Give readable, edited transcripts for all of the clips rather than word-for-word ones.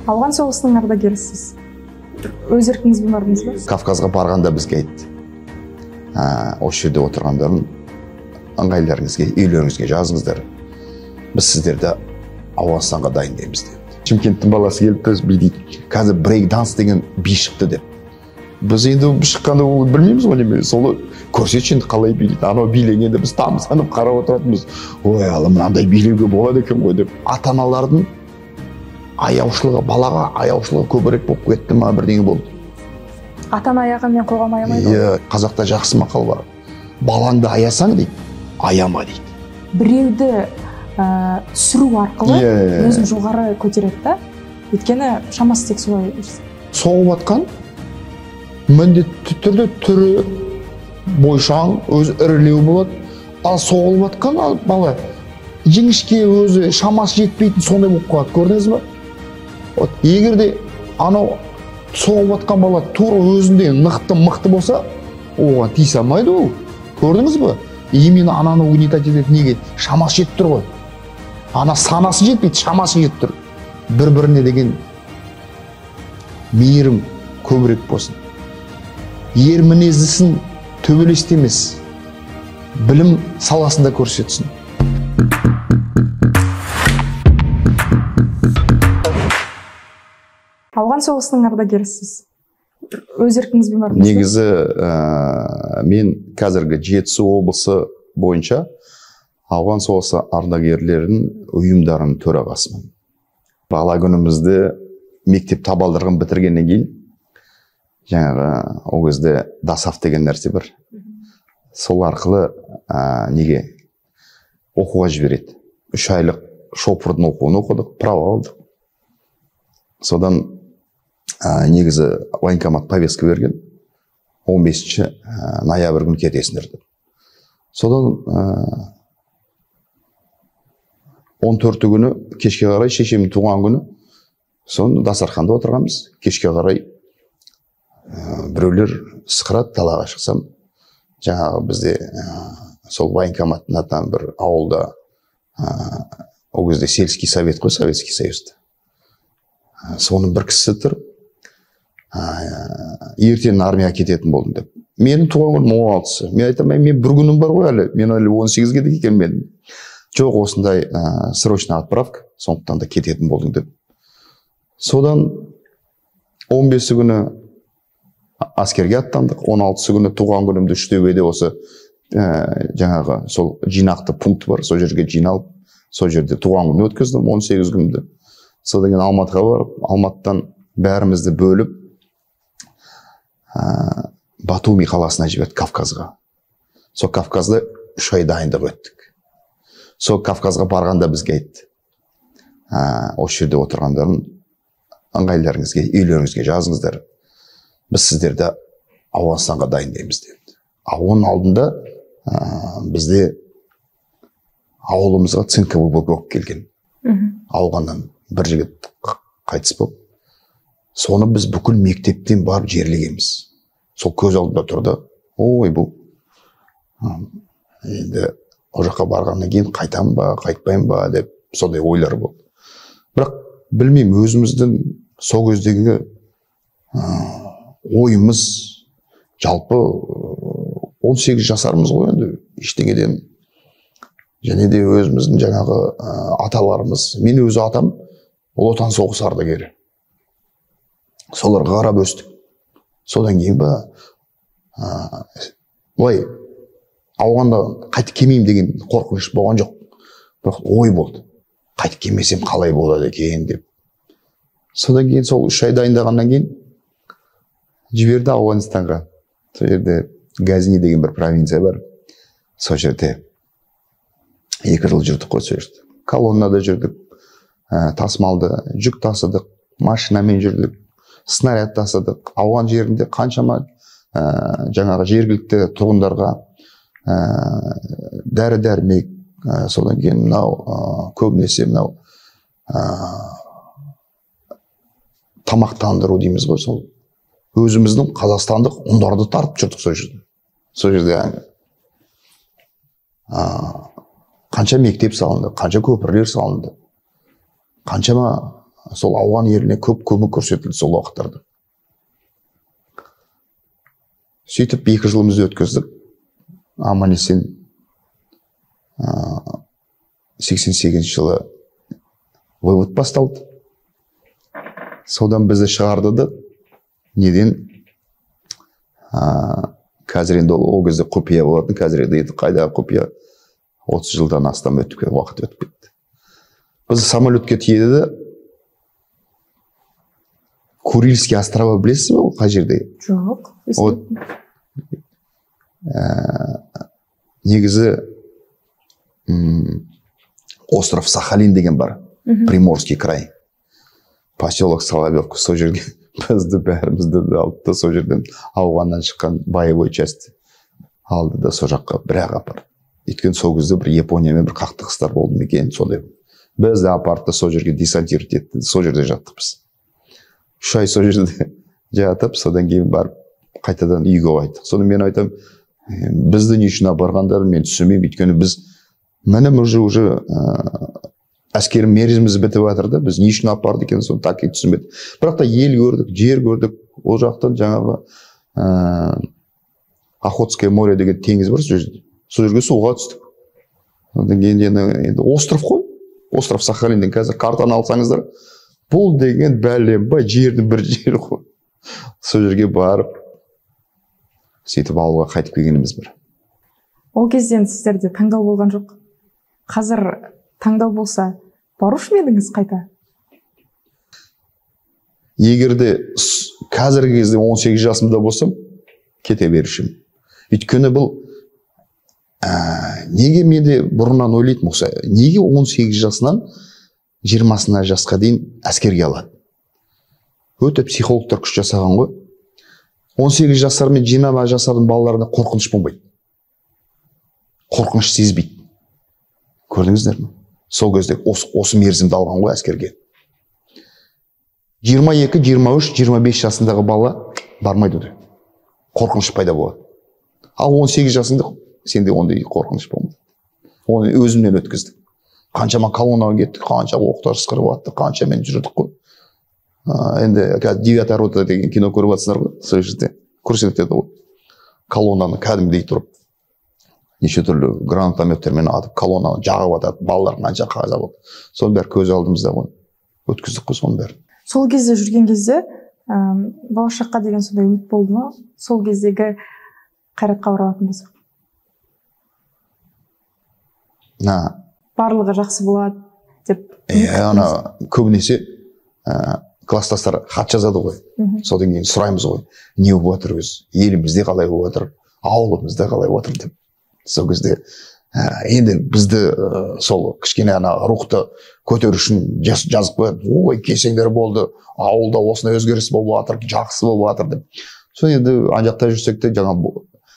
Ауған соғысының ардагерісіз. Өз еркіңізбен бардыңыз ба? Кавказға барғанда бізге айтты. Осы жерде отырғандарын ыңғайларыңызға, үйлеріңізге жазыңыздар. Біз сіздерді Ауғанстанға дайындаймыз деді. Шымкенттің баласы келіп біз дейді, қазір брейк данс деген би шықты деп. Біз енді шыққанда ол білмейміз ғой неме. Сол көрсетші енді қалай билейді. Анау биленгенде біз тамсанып қарап отыратынбыз. Ой, алла мынандай билеуге болады екен ғой деп. Ата-аналардың аяушылығы, балаға аяушылығы көбірек болып кетті ма, бірдеңе болды. Ата-ана аяғанмен қоғам аямайды ғой. Иә, қазақта жақсы мақал бар. Балаңды аясаң дейді, аяма дейді. Біреуді түсіру арқылы өзін жоғары көтереді да. Өйткені шамасы тек солай. Соғып атқан міндетті түрде түрі бойшаң, өзі ірілеу болады. Ал соғылып атқан бала жіңішке, өзі шамасы жетпейтін сондай болып қалады. Көрдіңіз ба? Егер де анау соғып атқан бала тура өзінде мықты болса, оған тиісе алмайды ол. Көрдіңіз ба? Именно ананы угнетать етеді. Неге? Шамасы жетіп тұр ғой. Ана санасы жетпейді, шамасы жетіп тұр. Бір-біріне деген мейірім көбірек болсын. Ер мінездісін төбелесте емес, білім саласында көрсетсін. Ауған соғысының ардагерісіз. Өз еркіңізбен бардыңыз ба? Негізі мен қазіргі Жетісу облысы бойынша Ауған соғысы ардагерлерінің ұйымдарының төрағасымын. Бала күнімізді мектеп табалдырығын бітіргеннен кейін жаңағы ол кезде дасаф деген нәрсе бар. Сол арқылы неге оқуға жібереді. 3 айлық шопырдың оқуын оқыдық, право алдық. Содан негізі военкомат повестка берген. 15 ноябрь күні кетесіңдер деп. Содан 14 күні кешке қарай шешемнің туған күні. Соны дастарханда отырғанбыз. Кешке қарай біреулер сықырады, далаға шықсам, жаңағы бізде сол военкоматтың атынан бір ауылда ол кезде сельский совет қой, Советский Союзда. Соның бір кісі тұр. Ертең армияға кететін болдым деп. Менің туған күнім 16-сы. Мен айтамын, мен бір күнім бар ғой әлі. Мен әлі 18-ге де келмедім. Жоқ, осындай срочный отправка, сондықтан да кететін болдым деп. Содан 15 күні аскерге аттандық. 16 күні туған күнімді Үштөбеде осы жаңағы сол жинақты пункт бар. Сол жерге жиналып, сол жерде туған күнді өткіздім 18 күнді. Содан кейін Алматыға барып, Алматыдан бәрімізді бөліп Батуми қаласына жіберді, Кавказға. Сол Кавказда 3 ай дайындық өттік. Сол Кавказға барғанда бізге айтты. Осы жерде отырғандарын ыңғайларыңызға, үйлеріңізге жазыңыздар. Біз сіздерді Ауғанстанға дайындаймыз деді. Оның алдында бізде ауылымызға цинковый болып келген. Ауғаннан бір жігіт қайтыс болып. Соны біз бүкіл мектептен барып жерлегенбіз. Сол көз алдында тұрды. Ой, бұл енді о жаққа барғаннан кейін қайтам ба, қайтпайым ба деп сондай ойлар болды. Бірақ білмеймін, өзіміздің сол кездегі ойымыз жалпы 18 жасармыз ғой енді, ештеңеден. Және де өзіміздің жаңағы аталарымыз, мен өзі атам Ұлы Отан соғысы ардагері. Соларға қарап өстік. Содан кейін былай ауғанда қайтып келмеймін деген қорқыныш болған жоқ. Бірақ ой болды. Қайтып келмесем қалай болады екен деп. Содан кейін сол 3 ай дайындағаннан кейін жіберді Ауғанстанға. Сол жерде Газни деген бір провинция бар. Сол жерде 2 жыл жүрдік қой сол жерде. Колоннада жүрдік, тасымалды, жүк тасыдық, машинамен жүрдік, снаряд тасыдық. Ауған жерінде қаншама жаңағы жергілікті тұрғындарға дәрі-дәрмек, содан кейін мынау көбінесе мынау тамақтандыру дейміз ғой, сол өзіміздің қазақстандық ұндарды тартып жүрдік сол жерде. Сол жерде қанша мектеп салынды, қанша көпірлер салынды, қаншама сол ауған еліне көп көмек көрсетілді сол уақыттарда. Сөйтіп 2 жылымызды өткіздік. Аман есен 88 жылы вывод басталды. Содан бізді шығарды да неден қазір енді ол кезде құпия болатын, қазір енді қайдағы құпия, 30 жылдан астам уақыт өтіп кетті. Біз самолетке тиеді де Курильский острова білесіз бе, ол қай жерде? Жоқ. Негізі остров Сахалин деген бар, Приморский край. Поселок Соловьевка, сол жерге бізді бәрімізді алды да сол жерден ауғаннан шыққан боевой часть алды да сол жаққа бірақ апарды. Өйткені сол кезде бір Япониямен бір қақтығыстар болды ма екен, сондай. Бізді апарды сол жерге десантировать етті, сол жерде жаттық біз. 3 ай сол жерде жатып, содан кейін барып қайтадан үйге қайттық. Соны мен айтам, бізді не үшін апарғандарын мен түсінбеймін, өйткені біз мінім уже әскери мерзіміміз бітіп жатыр да, біз не үшін апарды екен, соны так түсінбедік. Бірақ та ел көрдік, жер көрдік, ол жақтан жаңағы Охотское море деген теңіз бар, сол жерге суға түстік. Одан кейін енді остров қой, остров Сахалинден қазір картаны алсаңыздар, бұл деген бәлем бай жердің бір жері ғой. Сол жерге барып, сөйтіп ауылға қайтып келгеніміз бір. Ол кезден сіздерде таңдау болған жоқ. Қазір таңдау болса, барушы ма едіңіз қайта? Егерде қазіргі кезде 18 жасымда болсам, кете берушім. Өйткені бұл неге менде бұрыннан ойлайтын болса, неге 18 жасынан 20 жасқа дейін әскерге алады? Өте психологтар күш жасаған ғой. 18 жасар мен 20 жасардың балаларына қорқыныш болмайды. Қорқыныш сезбейді. Көрдіңіздер ме? Сол кезде осы мерзімді алған ғой әскерге. 22, 23, 25 жасындағы бала бармайды да. Қорқыныш пайда болады. Ал 18 жасында сенде ондай қорқыныш болмайды. Оны өзімнен өткіздік. Қаншама колоннаға кеттік, қанша оқтар ысқырып атты, қанша мен жүрдік қой. Енді 9-я рота деген кино көріп атсыңдар ғой, сол жерде көрсетеді ғой. Колоннаны кәдімгідей тұрып, неше түрлі гранатометтермен атып, колоннаны жағып атады, балалар қанша қаза болды. Соның бәрі көз алдымызда ғой. Өткіздік қой соның бәрі. Сол кезде жүрген кезде болашаққа деген сондай үміт болды ма? Сол кездегі Қайратқа оралатын болсақ. Барлығы жақсы болады деп. Ана көбінесе класстастар хат жазады ғой. Содан кейін сұраймыз ғой. Не болып жатыр өз? Елімізде қалай болып жатыр? Ауылымызда қалай болып жатыр деп. Сол кезде енді бізді сол кішкене ана рухты көтеру үшін жазып қояды. Ой, келсеңдер болды, ауылда осындай өзгеріс болып жатыр, жақсы болып жатыр деп. Сол енді анжақта жүрсек те жаңа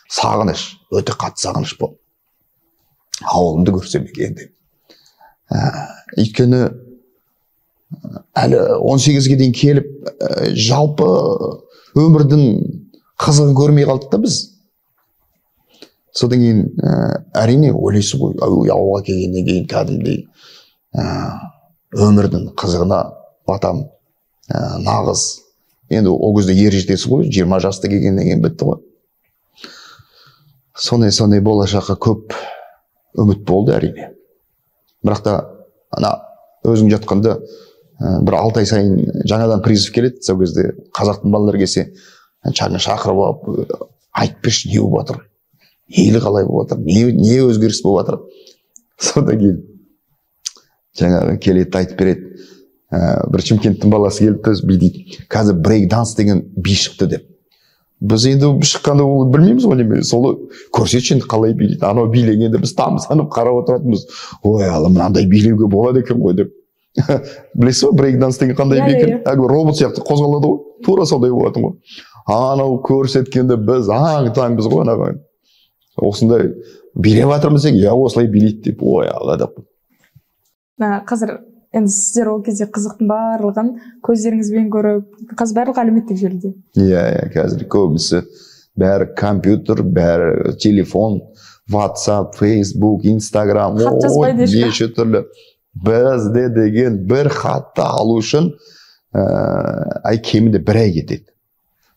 сағыныш, өте қатты сағыныш болды. Ауылымды көрсем екен деп. Өйткені әлі 18-ге дейін келіп, жалпы өмірдің қызығын көрмей қалдық та біз. Содан кейін әрине ойлайсыз ғой, ауылға келгеннен кейін кәдімгідей өмірдің қызығына батам, нағыз. Енді ол кезде ер жетесіз ғой, 20 жаста келгеннен кейін бітті ғой. Сондай болашаққа көп үміт болды әрине. Бірақ та ана өзің жатқанда бір 6 ай сайын жаңадан призыв келеді. Сол кезде қазақтың балалары келсе, шақырып алып, айтып берші, не болып жатыр? Елі қалай болып жатыр? Не өзгеріс болып жатыр? Содан кейін жаңағы келеді, айтып береді. Бір Шымкенттің баласы келді, би дейді, қазір брейк данс деген би шықты деп. Біз енді шыққанда ол білмейміз ғой неме, солы көрсетші енді қалай билейді. Анау билегенде біз тамсанып қарап отыратынбыз. Ой, алла, мынандай билеуге болады екен ғой деп. Білесіз ба, брейк данс деген қандай би екен? Робот сияқты қозғалады ғой, тура сондай болатын ғой. Анау көрсеткенде біз аң-таңбыз ғой, анау. Осындай билеп жатырмыз екен, я осылай билейді деп, ой, алла деп. Қазір енді сіздер ол кезде қызықтың барлығын көздеріңізбен көріп, қазір барлығы әлеуметтік желіде. Қазір көбісі бәрі компьютер, бәрі телефон, WhatsApp, Facebook, Instagram, неше түрлі бізде деген бір хатты алу үшін кемінде 1 ай кетеді.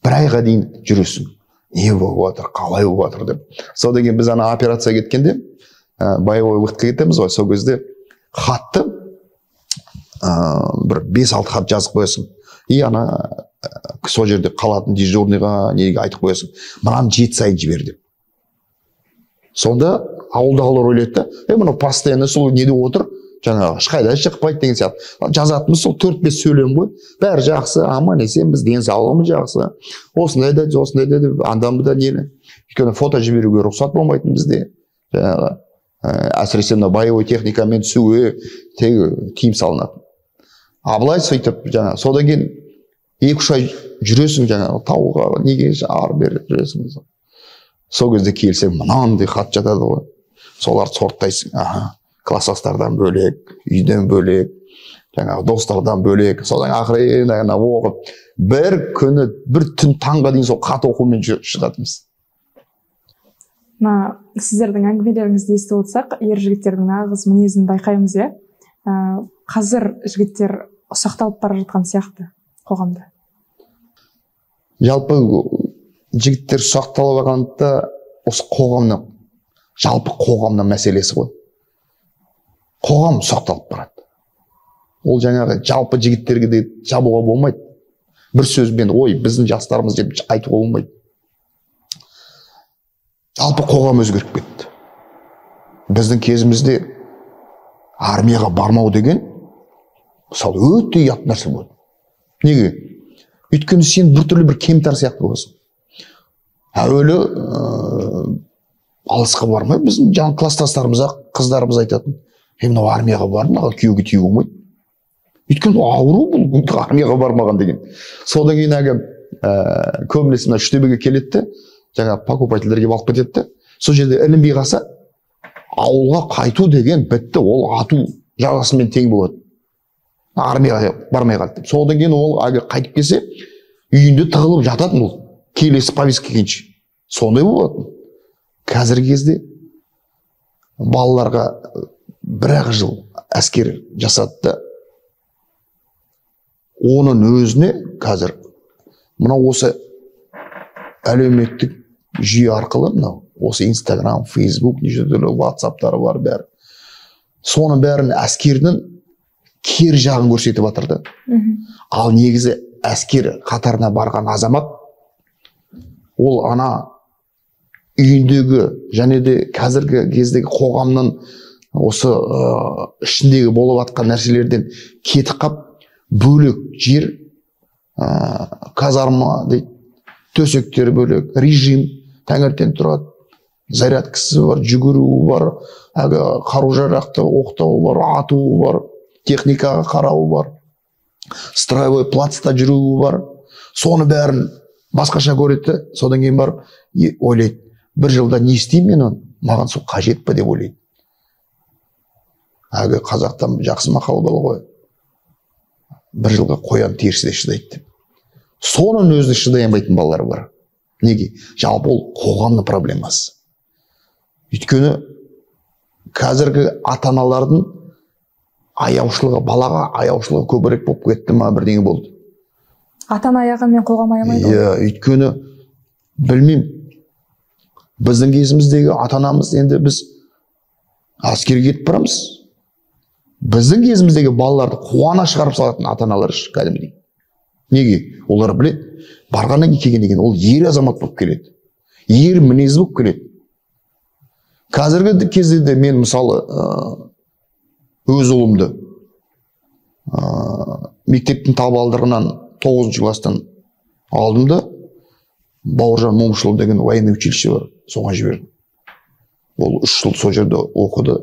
1 айға дейін жүресің. Не болып жатыр, қалай болып жатыр деп. Сол деген біз ана операция кеткенде, боевой выходқа кетеміз ғой, сол кезде хатты бір 5-6 хат жазып қоясың. Ана сол жерде қалатын дежурныйға неге айтып қоясың. Мынаны 7 сайын жібер деп. Сонда ауылдағылар ойлайды да, мынау постоянно сол неде отыр, жаңағы ешқайда шықпайды деген сияқты. Жазатынымыз сол 4-5 сөйлем ғой. Бәрі жақсы, аман есен, біз денсаулығымыз жақсы. Осындай да деп, андамы да нені. Өйткені фото жіберуге рұқсат болмайтын бізде. Жаңағы әсіресе мына боевой техникамен түсуге тыйым салынады. Абылай сөйтіп жаңағы содан кейін 2-3 ай жүресің жаңағы тауға, неге ары бері жүресің. Сол кезде келсең, мынандай хат жатады ғой. Соларды сорттайсың. Класстастардан бөлек, үйден бөлек, жаңағы достардан бөлек. Содан ақырын оқып, бір күні, бір түн таңға дейін сол хат оқумен шығатынбыз. Сіздердің әңгімелеріңізді естіп отырсақ, ер жігіттердің нағыз мінезін байқаймыз, иә? Қазір жігіттер ұсақталып бара жатқан сияқты қоғамда. Жалпы жігіттер ұсақталып барғанда осы қоғамның, жалпы қоғамның мәселесі ғой. Қоғам ұсақталып барады. Ол жаңағы жалпы жігіттерге де жабуға болмайды. Бір сөзбен, біздің жастарымыз деп айтуға болмайды. Жалпы қоғам өзгеріп кетті. Біздің кезімізде армияға бармау деген мысалы өте ұят нәрсе болды. Неге? Өйткені сен біртүрлі бір кемтар сияқты боласың. Әуелі алысқа бармай, біздің жаңа класстастарымыз қыздарымыз айтатын, мынау армияға барды, маған күйеуге тию болмайды. Өйткені ауру бұл армияға бармаған деген. Содан кейін көбінесе мына Үштөбеге келеді, жаңа покупательдерге алып кетеді. Сол жерде ілінбей қалса, ауылға қайту деген бітті, ол ату жазасымен тең болады. Армияға бармай қалды. Содан кейін ол қайтып келсе, үйінде тығылып жататын ол. Келесі повестка келгенше. Сондай болады. Қазіргі кезде балаларға 1 жыл әскер жасады да, оның өзіне қазір мынау осы әлеуметтік жүйе арқылы, мынау осы Instagram, Facebook, неше түрлі WhatsApp-тары бар бәрі. Соның бәрін әскердің кер жағын көрсетіп жатыр да. Ал негізі әскер қатарына барған азамат, ол ана үйіндегі және де қазіргі кездегі қоғамның осы ішіндегі болып жатқан нәрселерден кетіп қап, бөлек жер, казарма дейді, төсектері бөлек, режим, таңертең тұрады, зарядкасы бар, жүгіруі бар, қару-жарақты оқтауы бар, атуы бар, техникаға қарауы бар, строевой плацта жүруі бар. Соны бәрін басқаша көреді, содан кейін бар ойлайды, 1 жылда не істеймін мен, маған сол қажет па деп ойлайды. Қазақтан жақсы мақал бар ғой, 1 жылға қоян терісі де шыдайды деп. Соның өзіне шыдай алмайтын балалар бар. Неге? Жалпы ол қоғамның проблемасы. Өйткені қазіргі ата-аналардың аяушылығы, балаға аяушылығы көбірек болып кетті ма, бірдеңе болды. Ата-ана аяғанмен қоғам аямайды. Өйткені білмеймін, біздің кезіміздегі ата-анамыз, енді біз әскерге кетіп барамыз. Біздің кезіміздегі балаларды қуана шығарып салатын ата-аналар кәдімгідей. Неге? Олар біледі, барғаннан келгеннен кейін ол ер азамат болып келеді. Ер мінез болып келеді. Қазіргі кезде мен мысалы өз ұлымды мектептің табалдырығынан 9-шы класстан алдым да, Бауыржан Момышұлы деген военный училище бар, соған жібердім. Ол 3 жыл сол жерде оқыды.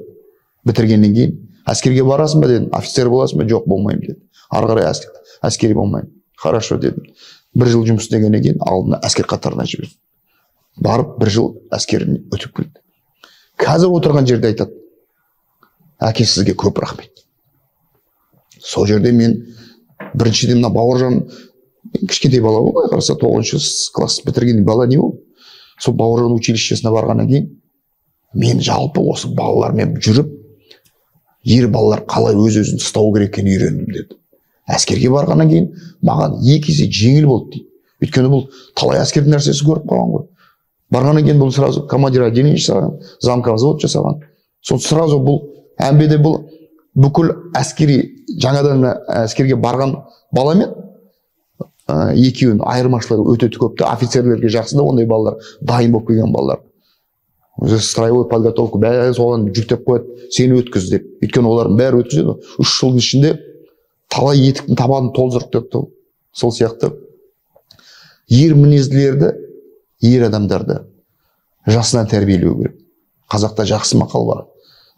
Бітіргеннен кейін әскерге барасың ба дедім, офицер боласың ба? Жоқ, болмаймын деді. Ары қарай әскери болмаймын. Хорошо дедім. 1 жыл жұмыс істегеннен кейін алдына әскер қатарына жібердім. Барып 1 жыл әскерін өтіп келді. Қазір отырған жерде айтады, әке сізге көп рахмет. Сол жерде мен біріншіден Бауыржан кішкентай бала ғой, қараса 9-шы класс бітірген бала не болды? Сол Бауыржан училищесіне барғаннан кейін мен жалпы осы балалармен жүріп, ер балалар қалай өз-өзін ұстау керек екенін үйрендім деді. Әскерге барғаннан кейін маған 2 есе жеңіл болды дейді. Өйткені бұл талай әскердің нәрсесі көріп қалған ғой. Барғаннан кейін бұл сразу командир отделение жасаған, замка взвод жасаған. Сол сразу бұл әмбеде бұл бүкіл әскери жаңадан әскерге барған баламен екеуінің айырмашылығы өте көпті. Офицерлерге жақсы да ондай балалар, дайын болып келген балалар. Строевой подготовка бәрі соған жүктеп қояды, сені өткіз деп. Өйткені олардың бәрі өткізеді. 3 жылдың ішінде талай етіктің табанын толтырып төкті. Сол сияқты ер мінезділерді, ер адамдарды жасынан тәрбиелеу керек. Қазақта жақсы мақал бар.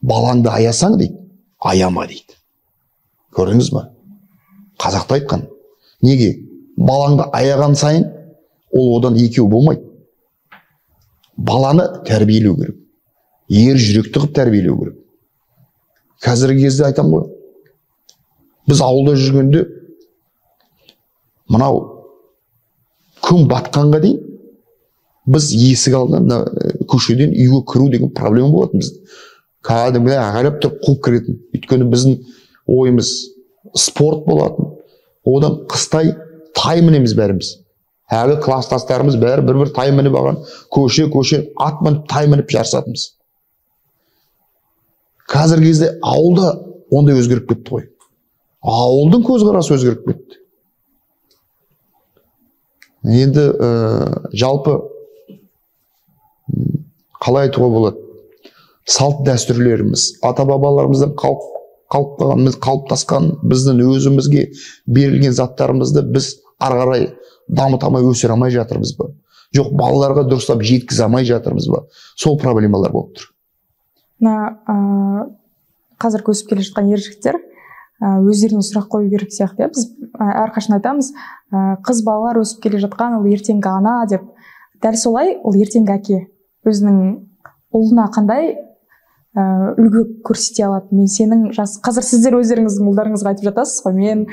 Балаңды аясаң дейді, аяма дейді. Көрдіңіз ба? Қазақта айтқан. Неге? Балаңды аяған сайын ол одан екеу болмайды. Баланы тәрбиелеу керек. Ер жүректі қып тәрбиелеу керек. Қазіргі кезде айтам ғой. Біз ауылда жүргенде мынау күн батқанға дейін біз есік алдынан көшеден үйге кіру деген проблема болатын біз. Кәдімгідей ағайлап тұрып қуып кіретін. Өйткені біздің ойымыз спорт болатын. Одан қыстай тай мінеміз бәріміз. Әлі класстастарымыз бәрі бір тай мініп алған. Көше ат мініп, тай мініп жарысатынбыз. Қазіргі кезде ауылда ондай өзгеріп кетті ғой. Ауылдың көзқарасы өзгеріп кетті. Енді жалпы қалай айтуға болады? Салт дәстүрлеріміз, ата-бабаларымыздан қалыптасқан біздің өзімізге берілген заттарымызды біз ары қарай дамытамай өсіре алмай жатырмыз ба? Жоқ, балаларға дұрыстап жеткізе алмай жатырмыз ба? Сол проблемалар болып тұр. Қазір өсіп келе жатқан ер жігіттер өздеріне сұрақ қою керек сияқты. Біз әрқашан айтамыз, қыз балалар өсіп келе жатқан, ол ертеңгі ана деп. Дәл солай, ол ертеңгі әке. Өзінің ұлына қандай үлгі көрсете алады. Мен сенің қазір сіздер өздеріңіздің ұлдарыңызға айтып жатасыз ғой. Мен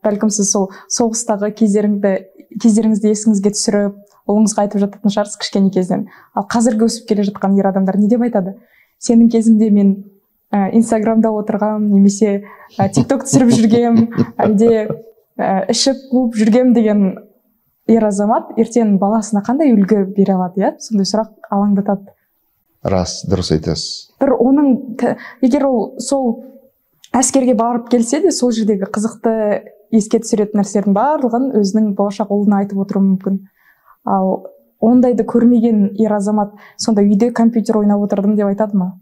бәлкім сіз сол соғыстағы кездеріңізді есіңізге түсіріп, ұлыңызға айтып жататын шығарсыз кішкене кезден. Ал қазіргі өсіп келе жатқан ер адамдар не деп айтады? Сенің кезінде мен Инстаграмда отырғам, немесе тикток түсіріп жүргем, әлде ішіп қуып жүргем деген ер азамат ертең баласына қандай үлгі бере алады, иә? Сондай сұрақ алаңдатады. Рас, дұрыс айтасыз. Бір оның, егер ол сол әскерге барып келсе де, сол жердегі қызықты еске түсіретін нәрселердің барлығын өзінің болашақ ұлына айтып отыруы мүмкін. Ал ондайды көрмеген ер азамат сонда үйде компьютер ойнап отырдым деп айтады ма?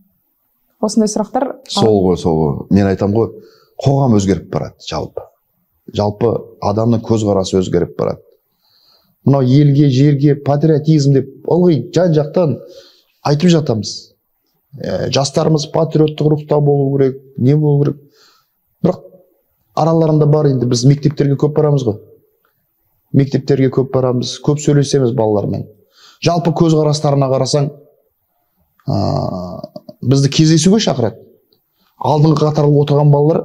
Осындай сұрақтар. Сол ғой. Мен айтам ғой, қоғам өзгеріп барады жалпы. Жалпы адамның көзқарасы өзгеріп барады. Мынау елге, жерге, патриотизм деп ылғи жан-жақтан айтып жатамыз. Жастарымыз патриоттық рухта болу керек, не болу керек. Бірақ араларында бар, енді біз мектептерге көп барамыз ғой. Мектептерге көп барамыз, көп сөйлесеміз балалармен. Жалпы көзқарастарына қарасаң, бізді кездесуге шақырады. Алдыңғы қатарлы отырған балалар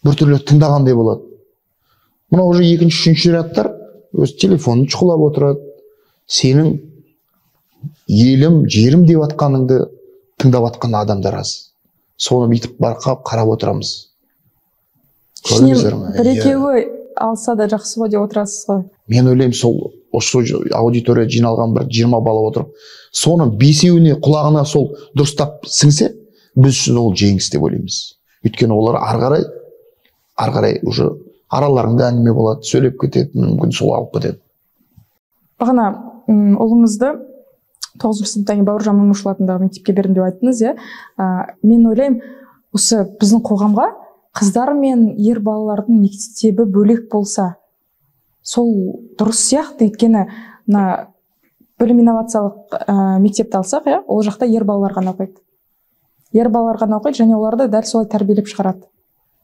біртүрлі тыңдағандай болады. Мына уже 2-3 рядтар өз телефонын шұқылап отырады. Сенің елім, жерім деп атқаныңды тыңдап атқан адамдар аз. Соны бүйтіп барқап қарап отырамыз. Бір-екеуі алса да жақсы ғой деп отырасыз ғой. Мен ойлаймын, сол осы аудитория жиналған бір 20 бала отырып, соның 5-еуіне құлағына сол дұрыстап сіңсе, біз үшін ол жеңіс деп ойлаймыз. Өйткені олар ары қарай уже араларында әңгіме болады, сөйлеп кетеді, мүмкін сол алып кетеді. Бағана ұлыңызды 9-шы сыныптан кейін Бауыржан Момышұлы атындағы мектепке бердім деп айттыңыз, иә? Мен ойлаймын, осы біздің қоғамға қыздар мен ер балалардың мектебі бөлек болса, сол дұрыс сияқты. Өйткені білім инновациялық мектепті алсақ, ол жақта ер балалар ғана оқиды. Ер балалар ғана оқиды, және оларды дәл солай тәрбиелеп шығарады.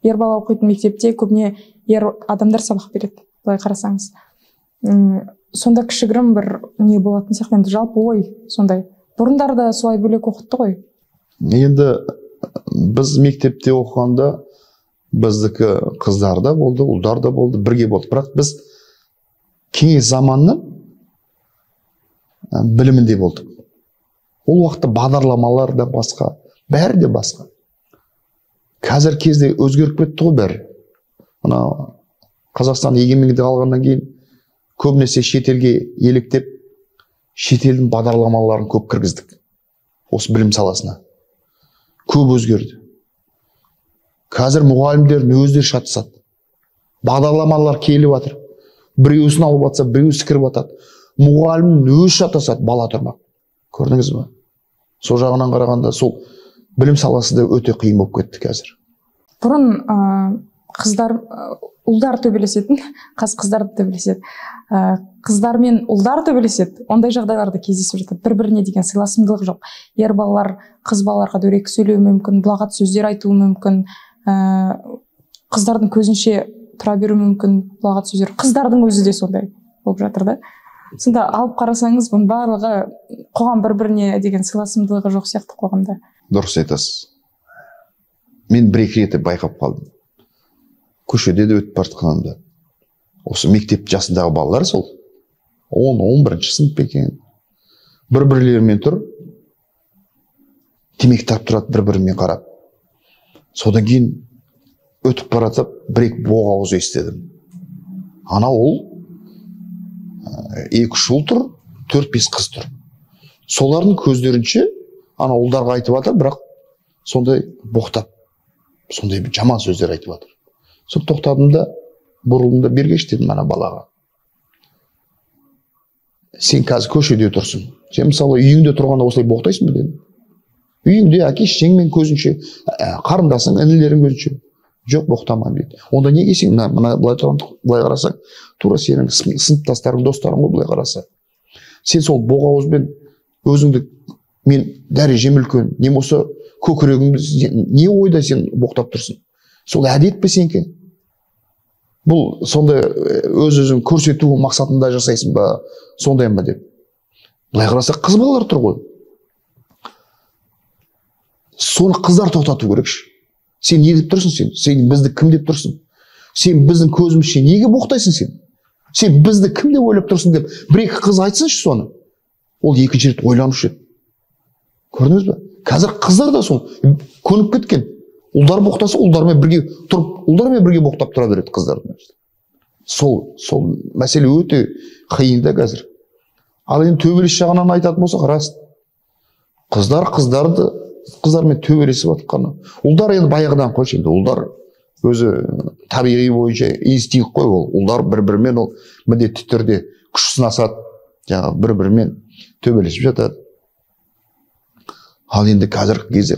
Ер бала оқитын мектепте көбіне ер адамдар сабақ береді, былай қарасаңыз. Сонда кішігірім бір не болатын сияқты. Енді жалпы ой сондай. Бұрындар да солай бөлек оқытты ғой. Енді біз мектепте оқығанда біздікі қыздар да болды, ұлдар да болды, бірге болды. Бірақ біз кеңес заманның білімінде болдық. Ол уақытта бағдарламалар да басқа, бәрі де басқа. Қазір кезде өзгеріп кетті ғой бәрі. Мына Қазақстан егемендік алғаннан кейін көбінесе шетелге еліктеп, шетелдің бағдарламаларын көп кіргіздік. Осы білім саласына. Көп өзгерді. Қазір мұғалімдердің өздері шатысады. Бағдарламалар келіп жатыр. Біреусін алып жатса, біреусі кіріп жатады. Мұғалімнің өзі шатасады, бала тұрмақ. Көрдіңіз бе? Сол жағынан қарағанда сол білім саласы да өте қиын болып кетті қазір. Бұрын қыздар, ұлдар төбелесетін, қыздар төбелеседі. Қыздар мен ұлдар төбелеседі. Ондай жағдайларда кездесіп жатады. Бір-біріне деген сыйласымдылық жоқ. Ер балалар қыз балаларға дөрекі сөйлеуі мүмкін, бұлағат сөздер айтуы мүмкін. Қыздардың көзінше тұра беру мүмкін, бұлағат сөздер. Қыздардың өзі де сондай болып жатыр да. Сонда алып қарасаңыз, бұның барлығы қоғам бір-біріне деген сыйласымдылығы жоқ сияқты қоғамда. Дұрыс айтасыз. Мен бір-екі рет байқап қалдым. Көшеде де өтіп бара жатқанымда. Осы мектеп жасындағы балалар сол 10-11 сынып екен. Бір-бірлерімен тұр. Темекі тартып тұрады бір-бірімен қарап. Содан кейін өтіп бара жатып, бір-екі боқ ауыз естідім. Ана ол 2-3 ұл тұр, 4-5 қыз тұр. Солардың көздерінше ана ұлдарға айтып жатыр, бірақ сондай боқтап, сондай жаман сөздер айтып жатыр. Сол тоқтадым да, бұрылдым да бергеш дедім ана балаға. Сен қазір көшеде тұрсың. Сен мысалы үйіңде тұрғанда осылай боқтайсың ба дедім. Үйіңде әке-шешеңмен көзінше, қарындасың, інілерің көзінше. Жоқ, боқтамаймын дейді. Онда неге сен мына былай қарасаң, тура сенің сыныптастарың, достарың ғой былай қараса. Сен сол боқ ауызбен өзіңді мен дәрежем үлкен, не болса көкірегіңді не ойда сен боқтап тұрсың? Сол әдет пе сенікі? Бұл сондай өз-өзін көрсету мақсатында жасайсың ба, сондай ма деп. Былай қараса қыз балалар тұр ғой. Соны қыздар тоқтату керекші. Сен не деп тұрсың сен? Сен бізді кім деп тұрсың? Сен біздің көзімізше неге боқтайсың сен? Сен бізді кім деп ойлап тұрсың деп бір-екі қыз айтсыншы соны. Ол екінші рет ойланушы еді. Көрдіңіз бе? Қазір қыздар да сол көніп кеткен. Ұлдар боқтаса, ұлдармен бірге тұрып, ұлдармен бірге боқтап тұра береді қыздар. Сол мәселе өте қиын да қазір. Ал енді төбелес жағынан айтатын болсақ, рас. Қыздармен төбелесіп жатқаны. Ұлдар енді баяғыдан қойшы енді. Ұлдар өзі табиғи бойынша инстинкт қой ол. Ұлдар бір-бірімен ол міндетті түрде күш сынасады. Жаңағы бір-бірімен төбелесіп жатады. Ал енді қазіргі кезде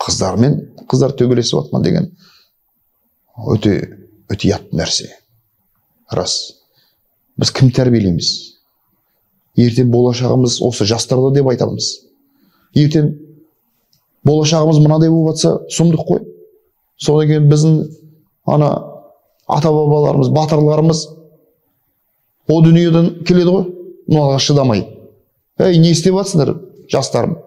қыздар төбелесіп жатқан деген өте ұят нәрсе. Рас. Біз кім тәрбиелейміз? Ертең болашағымыз осы жастарда деп айтамыз. Ертең болашағымыз мынадай болып жатса, сұмдық қой. Содан кейін біздің ана ата-бабаларымыз, батырларымыз о дүниеден келеді ғой, мынаға шыдамай. Не істеп жатсыңдар, жастарым?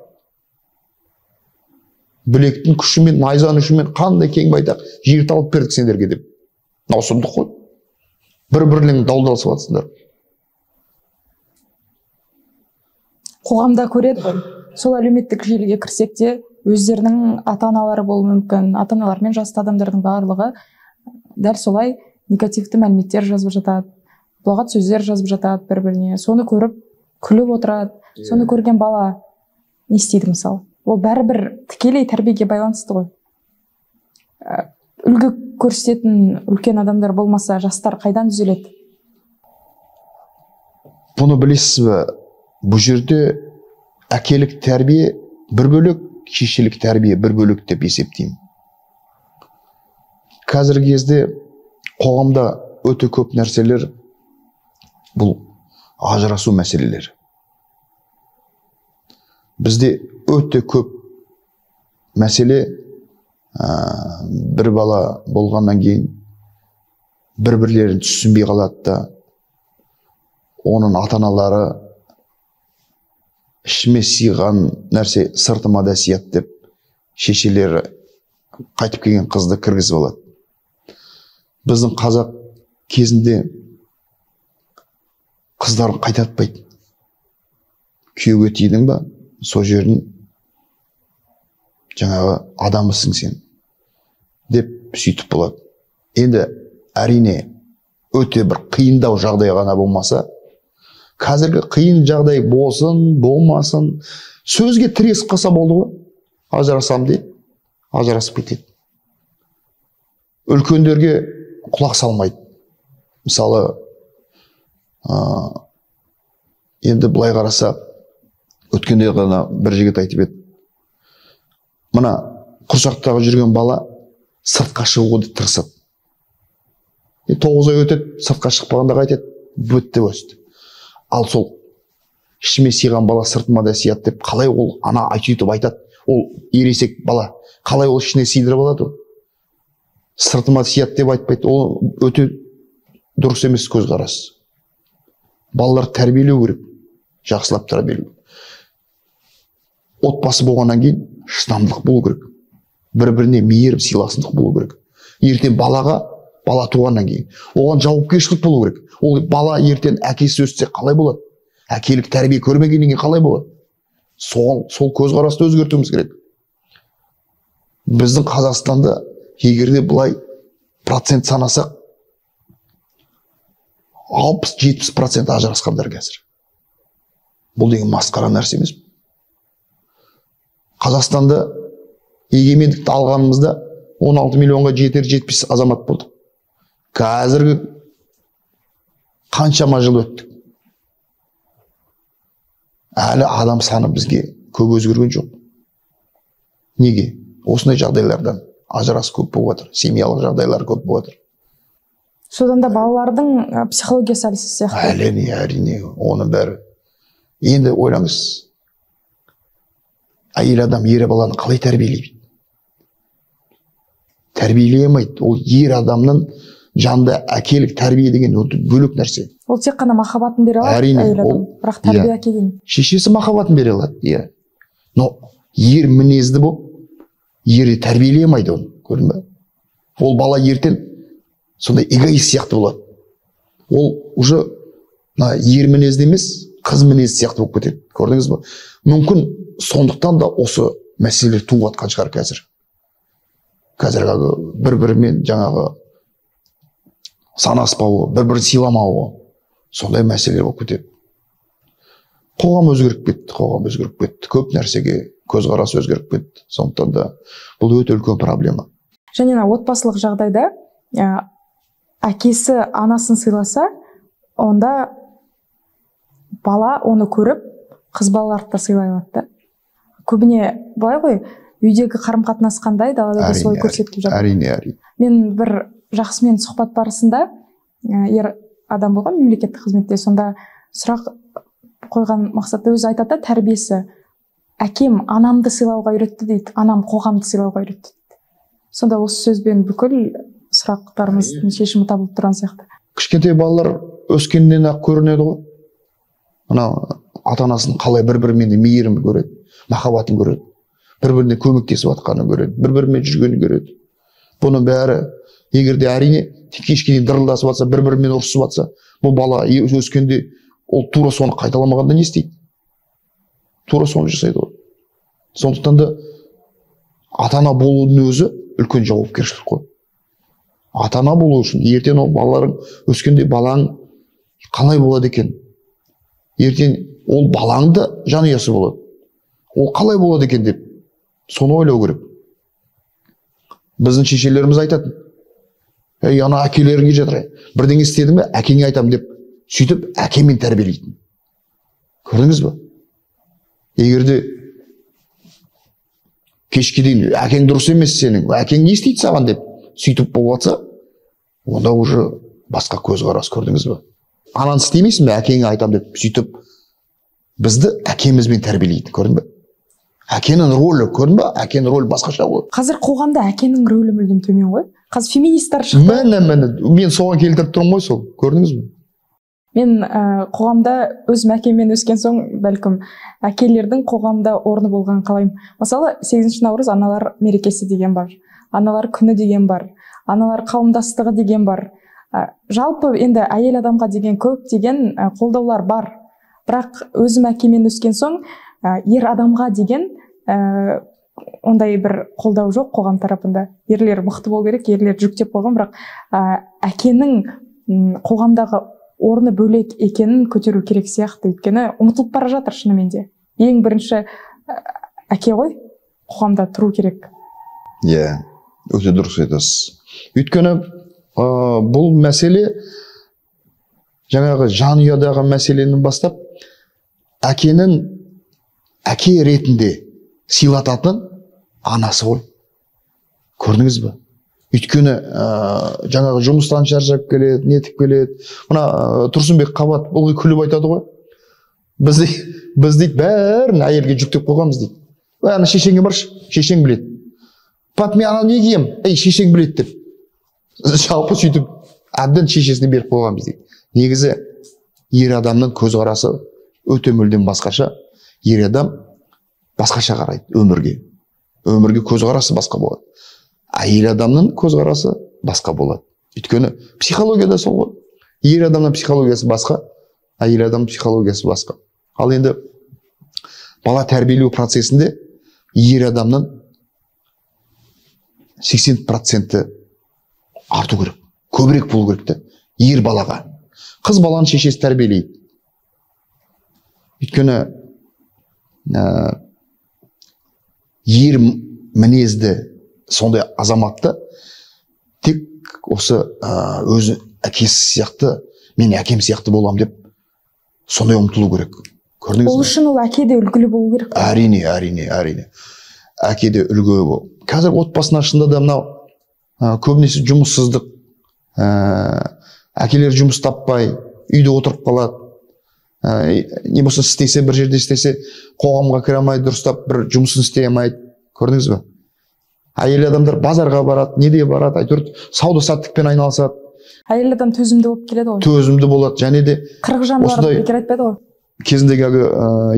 Білектің күшімен, найзаның ұшымен қандай кең байтақ жер алып бердік сендерге деп. Мынау сұмдық қой. Бір-бірлерің далдалысып жатсыңдар. Қоғамда көреді ғой. Сол әлеуметтік желіге кірсек те, өздерінің ата-аналары болуы мүмкін, ата-аналар мен жасты адамдардың барлығы дәл солай негативті мәліметтер жазып жатады, бұлағат сөздер жазып жатады бір-біріне. Соны көріп, күліп отырады. Соны көрген бала не істейді мысалы? Ол бәрібір тікелей тәрбиеге байланысты ғой. Үлгі көрсететін үлкен адамдар болмаса, жастар қайдан түзеледі? Бұны білесіз бе? Бұл жерде әкелік тәрбие бір бөлек, шешелік тәрбие бір бөлек деп есептеймін. Қазіргі кезде қоғамда өте көп нәрселер бұл ажырасу мәселелері. Бізде өте көп мәселе бір бала болғаннан кейін бір-бірлерін түсінбей қалады да, оның ата-аналары ішіме сыйған нәрсе сыртыма да сияды деп шешелері қайтып келген қызды кіргізіп алады. Біздің қазақ кезінде қыздарын қайтартпайды. Күйеуге тидің ба, сол жерін жаңағы адамысың сен. деп сөйтіп болады. Енді әрине өте бір қиындау жағдай ғана болмаса, қазіргі қиын жағдай болсын, болмасын, сөзге тіресіп қалса болды ғой. Ажырасам дейді, ажырасып кетеді. Үлкендерге құлақ салмайды. Мысалы, енді былай қараса, өткенде ғана бір жігіт айтып еді. Мына құрсақтағы жүрген бала сыртқа шығуға тырысады. 9 ай өтеді, сыртқа шықпағанда қайтеді, бөтті өсті. Ал сол ішіме сыйған бала сыртыма да сыяды деп, қалай ол ана айтып айтады? Ол ересек бала, қалай ол ішіне сыйдырып алады? Сыртыма сыяды деп айтпайды. Ол өте дұрыс емес көзқарас. Балалар тәрбиелеу керек, жақсылап тәрбиелеу. Отбасы болғаннан кейін шыдамдылық болу керек. Бір-біріне мейірім, сыйластық болу керек. Ертең балаға, бала туғаннан кейін оған жауапкершілік болу керек. Ол бала ертең әкесі өссе қалай болады? Әкелік тәрбие көрмегеннен кейін қалай болады? Сол көзқарасты өзгертуіміз керек. Біздің Қазақстанда егерде былай процент санасақ, 60-70% ажырасқандар қазір. Бұл деген масқара нәрсе емес. Қазақстанда егемендікті алғанымызда 16 миллионға жетер 70 азамат болдық. Қазіргі қаншама жыл өттік. Әлі адам саны бізге көп өзгерген жоқ. Неге? Осындай жағдайлардан ажырас көп болып жатыр, семьялық жағдайлар көп болып жатыр. Содан да балалардың психологиясы әлсіз сияқты. Әрине, оның бәрі. Енді ойлаңыз, әйел адам ер баланы қалай тәрбиелейді? Тәрбиелей алмайды. Ол ер адамның жанында әкелік тәрбие деген бөлек нәрсе. Ол тек қана махаббатын бере алады, әйел адам, бірақ тәрбие әкелген. Шешесі махаббатын бере алады, но ер мінезді болып, ері тәрбиелей алмайды оны, көрдің бе? Ол бала ертең сондай эгоист сияқты болады. Ол уже ер мінезді емес, қыз мінезді сияқты болып кетеді, көрдіңіз бе? Мүмкін сондықтан да осы мәселелер туып жатқан шығар қазір. Қазіргі бір-бірімен жаңағы санаспауы, бір-бірін сыйламауы, сондай мәселелер болып кетеді. Қоғам өзгеріп кетті, көп нәрсеге көзқарас өзгеріп кетті. Сондықтан да бұл өте үлкен проблема. Және отбасылық жағдайда әкесі анасын сыйласа, онда бала оны көріп, қыз балаларды да сыйлай алады. Көбіне былай ғой, үйдегі қарым-қатынас қандай, далада да солай көрсетіліп жатыр. Әрине. Мен бір жақсымен сұхбат барысында ер адам болған мемлекеттік қызметте, сонда сұрақ қойған мақсатта өзі айтады, тәрбиесі. Әкем анамды сыйлауға үйретті дейді, анам қоғамды сыйлауға үйретті дейді. Сонда осы сөзбен бүкіл сұрақтарымыздың шешімі табылып тұрған сияқты. Кішкентай балалар өскеннен ақ көрінеді ғой. Мына ата-анасын қалай бір-бірімен мейірім көреді, махаббатын көреді, бір-біріне көмектесіп жатқанын көреді, бір-бірімен жүргенін көреді. Бұның бәрі егерде әрине кешке дейін дырылдасып жатса, бір-бірімен ұрысып жатса, бұл бала өскенде ол тура соны қайталамағанда не істейді? Тура соны жасайды ғой. Сондықтан да ата-ана болудың өзі үлкен жауапкершілік қой. Ата-ана болу үшін ертең ол балаларың өскенде балаң қалай болады екен? Ертең ол балаңды жанұясы болады. Ол қалай болады екен деп соны ойлау керек. Біздің шешелеріміз айтатын. Ана әкелеріңе жатыр. Бірдеңе істедің бе, әкеңе айтамын деп сөйтіп әкемен тәрбиелейтін. Көрдіңіз бе? Егерде кешке дейін әкең дұрыс емес сенің, әкең не істейді саған деп сөйтіп болып жатса, онда уже басқа көзқарас, көрдіңіз бе? Ананы істемейсің бе, әкеңе айтамын деп сөйтіп бізді әкемізбен тәрбиелейді, көрдің бе? Әкенің рөлі, көрдің бе? Әкенің рөлі басқаша ғой. Қазір қоғамда әкенің рөлі мүлдем төмен ғой. Қазір феминисттер шықты. Мен соған келтіріп тұрмын ғой сол, көрдіңіз бе? Мен қоғамда өзім әкеммен өскен соң, бәлкім әкелердің қоғамда орны болған қалаймын. Мысалы, 8 наурыз аналар мерекесі деген бар, аналар күні деген бар, аналар қауымдастығы деген бар. Жалпы енді әйел адамға деген көп деген қолдаулар бар. Бірақ өзім әкемен өскен соң, ер адамға деген ондай бір қолдау жоқ қоғам тарапында. Ерлер мықты болу керек, ерлер жүктеп қойған, бірақ әкенің қоғамдағы орны бөлек екенін көтеру керек сияқты. Өйткені ұмытылып бара жатыр шынымен де. Ең бірінші әке ғой, қоғамда тұру керек. Иә, өте дұрыс айтасыз. Өйткені бұл мәселе жаңағы жанұядағы мәселені бастап әкенің әке ретінде сыйлататын анасы ғой. Көрдіңіз бе? Өйткені жаңағы жұмыстан шаршап келеді, нетіп келеді. Мына Тұрсынбек Қабат ылғи күліп айтады ғой. Біз дейді бәрін әйелге жүктеп қойғанбыз дейді. Ана шешеңе баршы, шешең біледі. Пап, мен ана не кием? Шешең біледі деп. Жалпы сөйтіп әбден шешесіне беріп қойғанбыз дейді. Негізі ер адамның көзқарасы өте мүлдем басқаша. Ер адам басқаша қарайды өмірге. Өмірге көзқарасы басқа болады. Әйел адамның көзқарасы басқа болады. Өйткені психологияда сол ғой. Ер адамның психологиясы басқа, әйел адамның психологиясы басқа. Ал енді бала тәрбиелеу процесінде ер адамның 80% арту керек. Көбірек болу керек те. Ер балаға. Қыз баланы шешесі тәрбиелейді. Өйткені ер мінезді сондай азаматты тек осы өзі әкесі сияқты, мен әкем сияқты болам деп сондай ұмтылу керек. Көрдіңіз бе? Ол үшін ол әкеде үлгілі болу керек. Әрине. Әкеде үлгі бол. Қазір отбасына шында да мынау көбінесе жұмыссыздық, әкелер жұмыс таппай, үйде отырып қалады. Не болса істесе, бір жерде істесе, қоғамға кіре алмайды, дұрыстап бір жұмысын істей алмайды. Көрдіңіз бе? Әйел адамдар базарға барады, неде барады, әйтеуір сауда саттықпен айналысады. Әйел адам төзімді болып келеді ғой. Төзімді болады, және де 40 жамылар бекер айтпайды ғой. Кезіндегі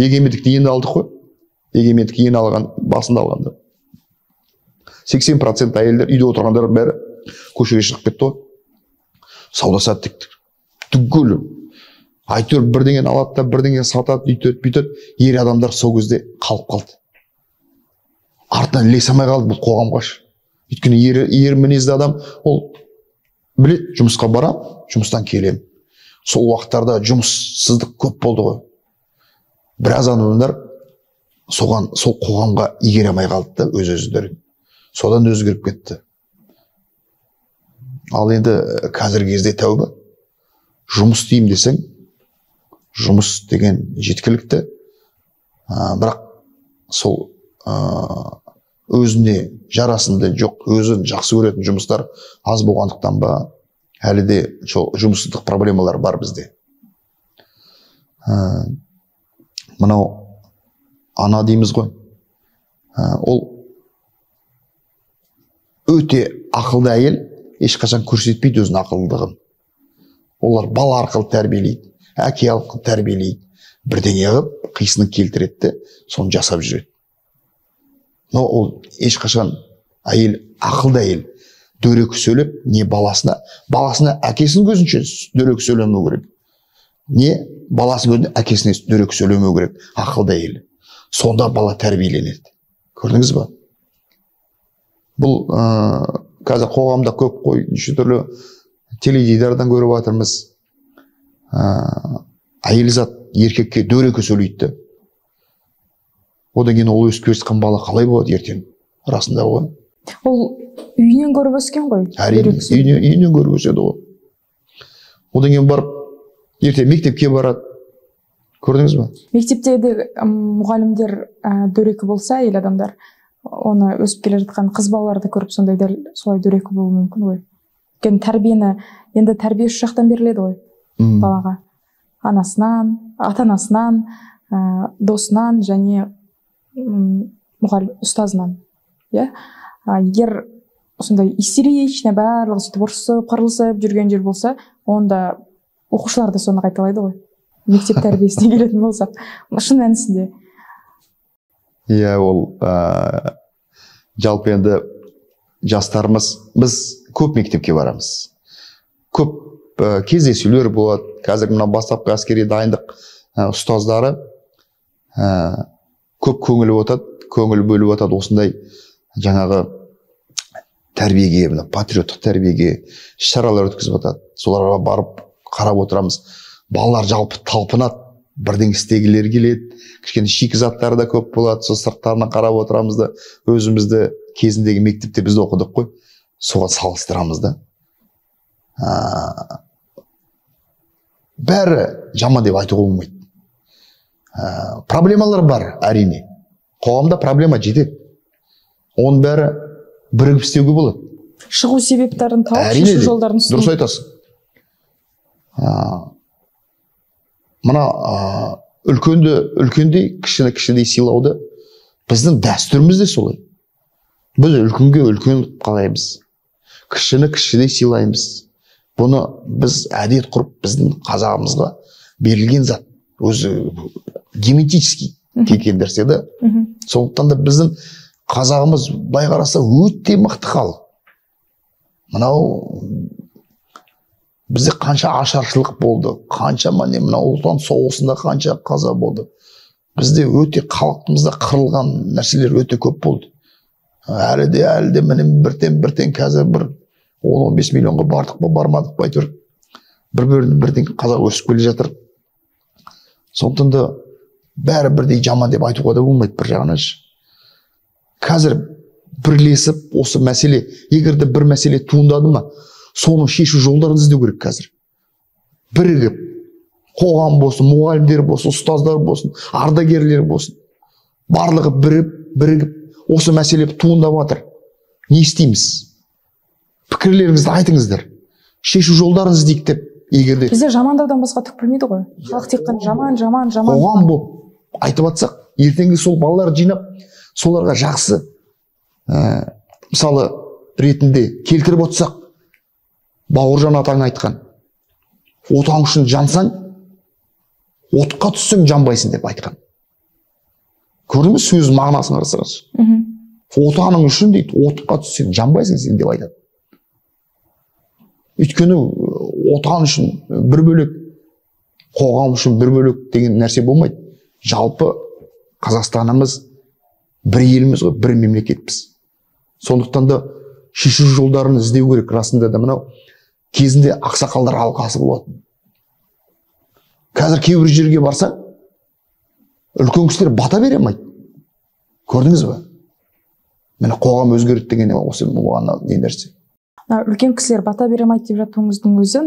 егемендікті енді алдық қой. Егемендік ең алған, басында алғанда 80% әйелдер үйде отырғандар бәрі көшеге шығып кетті ғой. Сауда саттық түгел. Әйтеуір бірдеңені алады да бірдеңені сатады, үйтеді, бүйтеді. Ер адамдар сол кезде қалып қалды. Артынан ілесе алмай қалды бұл қоғамға. Өйткені ер мінезді адам ол білет, жұмысқа барам, жұмыстан келем. Сол уақыттарда жұмыссыздық көп болды ғой. Біраз адамдар сол қоғамға игере алмай қалды да өз-өздерін. Содан өзгеріп кетті. Ал енді қазіргі кезде тәуба. Жұмыс деймін десең, жұмыс деген жеткілікті. Бірақ сол өзіне жарасымды жоқ, өзін жақсы көретін жұмыстар аз болғандықтан ба, әлі де жұмыссыздық проблемалар бар бізде. Мынау ана дейміз ғой. Ол өте ақылды әйел, ешқашан көрсетпейді өзінің ақылдығын. Олар бала арқылы тәрбиелейді, әке арқылы тәрбиелейді. Бірдеңе қылып, қисынын келтіреді, соны жасап жүреді. Но ол ешқашан әйел, ақылды әйел, дөрекі сөйлеп, не баласына әкесінің көзінше дөрекі сөйлемеу керек. Не баласының көзіне әкесіне дөрекі сөйлемеу керек, ақылды әйел. Сонда бала тәрбиеленеді. Көрдіңіз ба? Бұл қазір қоғамда көп қой, неше түрлі теледидардан көріп жатырмыз. Әйел зат еркекке дөрекі сөйлейді. Одан кейін ол өсіп өскен бала қалай болады ертең? Расында ғой. Ол үйінен көріп өскен ғой. Әрине, үйінен көріп өседі ғой. Одан кейін барып ертең мектепке барады. Көрдіңіз ба? Мектепте де мұғалімдер дөрекі болса, әйел адамдар, оны өсіп келе жатқан қыз балаларды көріп сондай дәл солай дөрекі болуы мүмкін ғой. Өйткені тәрбиені енді тәрбие үш жақтан беріледі ғой балаға. Анасынан, ата-анасынан, досынан және ұстазынан. Егер сондай истерично барлығы сөйтіп ұрысып, қырылысып жүрген жер болса, онда оқушылар да соны қайталайды ғой. Мектеп тәрбиесіне келетін болсақ, шын мәнісінде. Иә, ол жалпы енді жастарымыз, біз көп мектепке барамыз. Көп кездесулер болады. Қазір мына бастапқы әскери дайындық ұстаздары көп көңілі отады. көңіл бөліп жатады осындай жаңағы тәрбиеге, мына патриоттық тәрбиеге іс-шаралар өткізіп жатады. Соларға барып қарап отырамыз. Балалар жалпы талпынады, бірдеңе істегілері келеді. Кішкене шикізаттары да көп болады. Сол сырттарына қарап отырамыз да, өзімізді кезіндегі мектепте біз оқыдық қой. Соған салыстырамыз да. Бәрі жаман деп айтуға болмайды. Проблемалар бар, әрине. Қоғамда проблема жетеді. Оның бәрі бірігіп істеуге болады. Шығу себептерін тауып, шешу жолдарын ұсыну. Дұрыс айтасың. Мына үлкендей, кішідей сыйлауды біздің дәстүріміз де солай. Біз үлкенге үлкен қалаймыз. Кішіні кішідей сыйлаймыз. Бұны біз әдет құрып, біздің қазағымызға берілген зат. Өзі генетически келген нәрсе да. Сондықтан да біздің қазағымыз былай қараса өте мықты халық. Мынау бізде қанша ашаршылық болды, қанша мынау отан соғысында қанша қаза болды. Бізде өте халқымызда қырылған нәрселер өте көп болды. Әлі де міне біртен қазір бір 10-15 миллионға бардық па, бармадық па әйтеуір. Бірден қазақ өсіп келе жатыр. Сондықтан да бәрі бірдей жаман деп айтуға да болмайды бір жағынан. Қазір бірлесіп осы мәселе, егер де бір мәселе туындады ма, соны шешу жолдарын іздеу керек қазір. Бірігіп, қоғам болсын, мұғалімдер болсын, ұстаздар болсын, ардагерлер болсын, барлығы бірігіп, осы мәселе туындап жатыр. Не істейміз? Пікірлеріңізді айтыңыздар. Шешу жолдарын іздейік деп, егер де бізде жамандаудан басқа түк білмейді ғой. Халық тек қана жаман. Қоғам болып айтып жатсақ, ертеңгі сол балалар жинап, соларға жақсы мысалы ретінде келтіріп отырсақ, Бауыржан атаң айтқан, отан үшін жансаң, отқа түссең жанбайсың деп айтқан. Көрдіңіз сөз мағынасын қарасаңыз. Отаның үшін дейді, отқа түссең жанбайсың сен деп айтады. Өйткені отан үшін бір бөлек, қоғам үшін бір бөлек деген нәрсе болмайды. Жалпы Қазақстанымыз бір еліміз ғой, бір мемлекетпіз. Сондықтан да шешу жолдарын іздеу керек. Расында да мынау кезінде ақсақалдар алқасы болатын. Қазір кейбір жерге барсаң, үлкен кісілер бата бере алмайды. Көрдіңіз бе? Міне қоғам өзгерді деген осы оған не нәрсе. Үлкен кісілер бата бере алмайды деп жатуыңыздың өзі,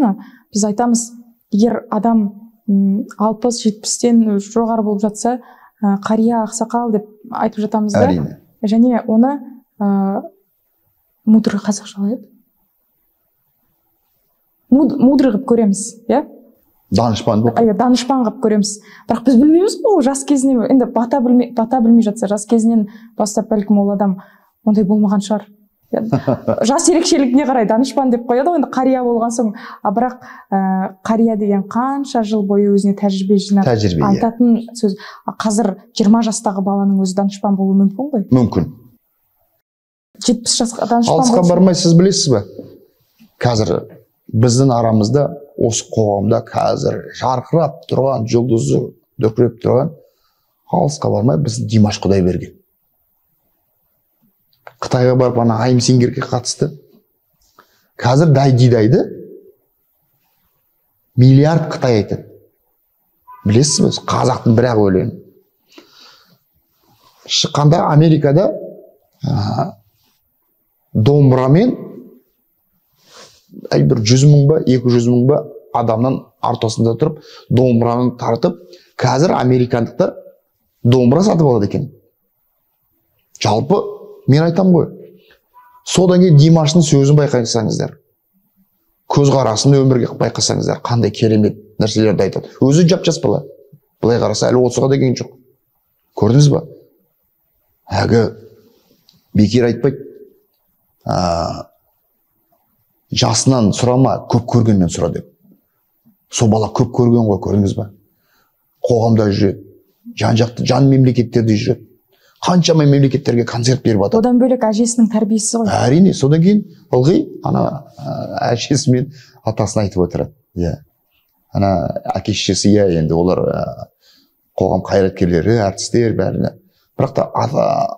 біз айтамыз, егер адам 60-70-тен жоғары болып жатса, қария, ақсақал деп айтып жатамыз да. Әрине. Және оны мудрый қазақшалайды. Мудрый қып көреміз, иә? Данышпан болып. Данышпан қып көреміз. Бірақ біз білмейміз ғой, жас кезінен, енді бата білмей жатса, жас кезінен бастап бәлкім ол адам ондай болмаған шығар. Жас ерекшелігіне қарай данышпан деп қояды ғой, енді қария болған соң, бірақ қария деген қанша жыл бойы өзіне тәжірибе жинап айтатын сөз. Қазір 20 жастағы баланың өзі данышпан болуы мүмкін ғой? Мүмкін. 70 жасқа данышпан алысқа бармай, сіз білесіз бе? Қазір біздің арамызда, осы қоғамда қазір жарқырап тұрған, жұлдызы дүркіреп тұрған, алысқа бармай біздің Димаш Құдайберген. Қытайға барып ана Айым Сенгерге қатысты. Қазір дайдидайды миллиард Қытай айтады. Білесіз бе? Қазақтың бір-ақ өлеңі. Шыққанда Америкада домбырамен бір 100 мың ба, 200 мың ба адамнан ортасында тұрып, домбыраны тартып, қазір американдықтар домбыра сатып алады екен. Жалпы мен айтам ғой, содан кейін Димаштың сөзін байқасаңыздар, көзқарасын өмірге байқасаңыздар, қандай керемет нәрселерді айтады. Өзі жап-жас бала. Былай қараса әлі 30-ға да келген жоқ. Көрдіңіз ба? Әлгі бекер айтпайды. Жасынан сұрама, көп көргеннен сұра деп. Сол бала көп көрген ғой, көрдіңіз ба? Қоғамда жүреді, жан-жақты, жан мемлекеттерде жүреді. Қаншама мемлекеттерге концерт беріп жатыр. Одан бөлек әжесінің тәрбиесі ғой. Әрине, содан кейін ылғи ана әжесі мен атасын айтып отырады. Иә. Ана әке-шешесі, иә, енді олар қоғам қайраткерлері, әртістер бәріне бірақ та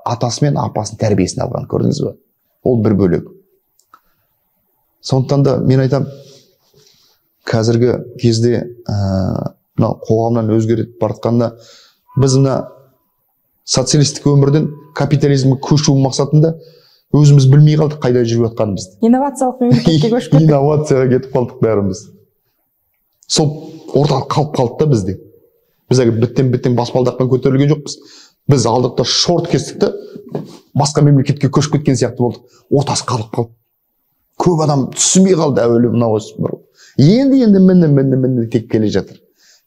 атасы мен апасының тәрбиесін алған, көрдіңіз бе? Ол бір бөлек. Сондықтан да мен айтам, қазіргі кезде мына қоғамнан өзгеріп баратқанда біз мына социалистік өмірден капитализмге көшу мақсатында өзіміз білмей қалдық қайда жүріп жатқанымызды. Инновациялық мемлекетке көшіп кеттік. Инновацияға кетіп қалдық бәріміз. Сол орталық қалып қалды да бізде. Біз біттен баспалдақпен көтерілген жоқпыз. Біз алдықта шорт кестік та басқа мемлекетке көшіп кеткен сияқты болдық. Ортасы қалып қалды. Көп адам түсінбей қалды әуелі мынау. Енді міне тек келе жатыр.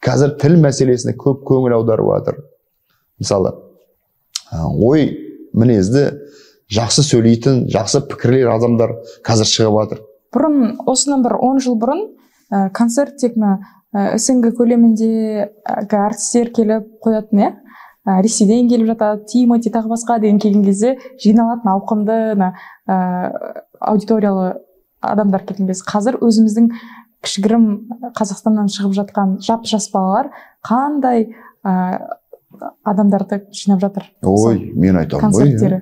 Қазір тіл мәселесіне көп көңіл аударып жатыр. Мысалы, ой мінезді, жақсы сөйлейтін, жақсы пікірлер адамдар қазір шығып жатыр. Бұрын, осынан бір 10 жыл бұрын концерт тек СНГ көлемінде артистер келіп қоятын, Ресейден келіп жатады, Тимати тағы басқа деген келген кезде жиналатын ауқымды аудиториялы адамдар келген кезде, қазір өзіміздің кішігірім Қазақстаннан шығып жатқан жас балалар қандай адамдарды жинап жатыр. Ой, мен айтамын. Концерттері.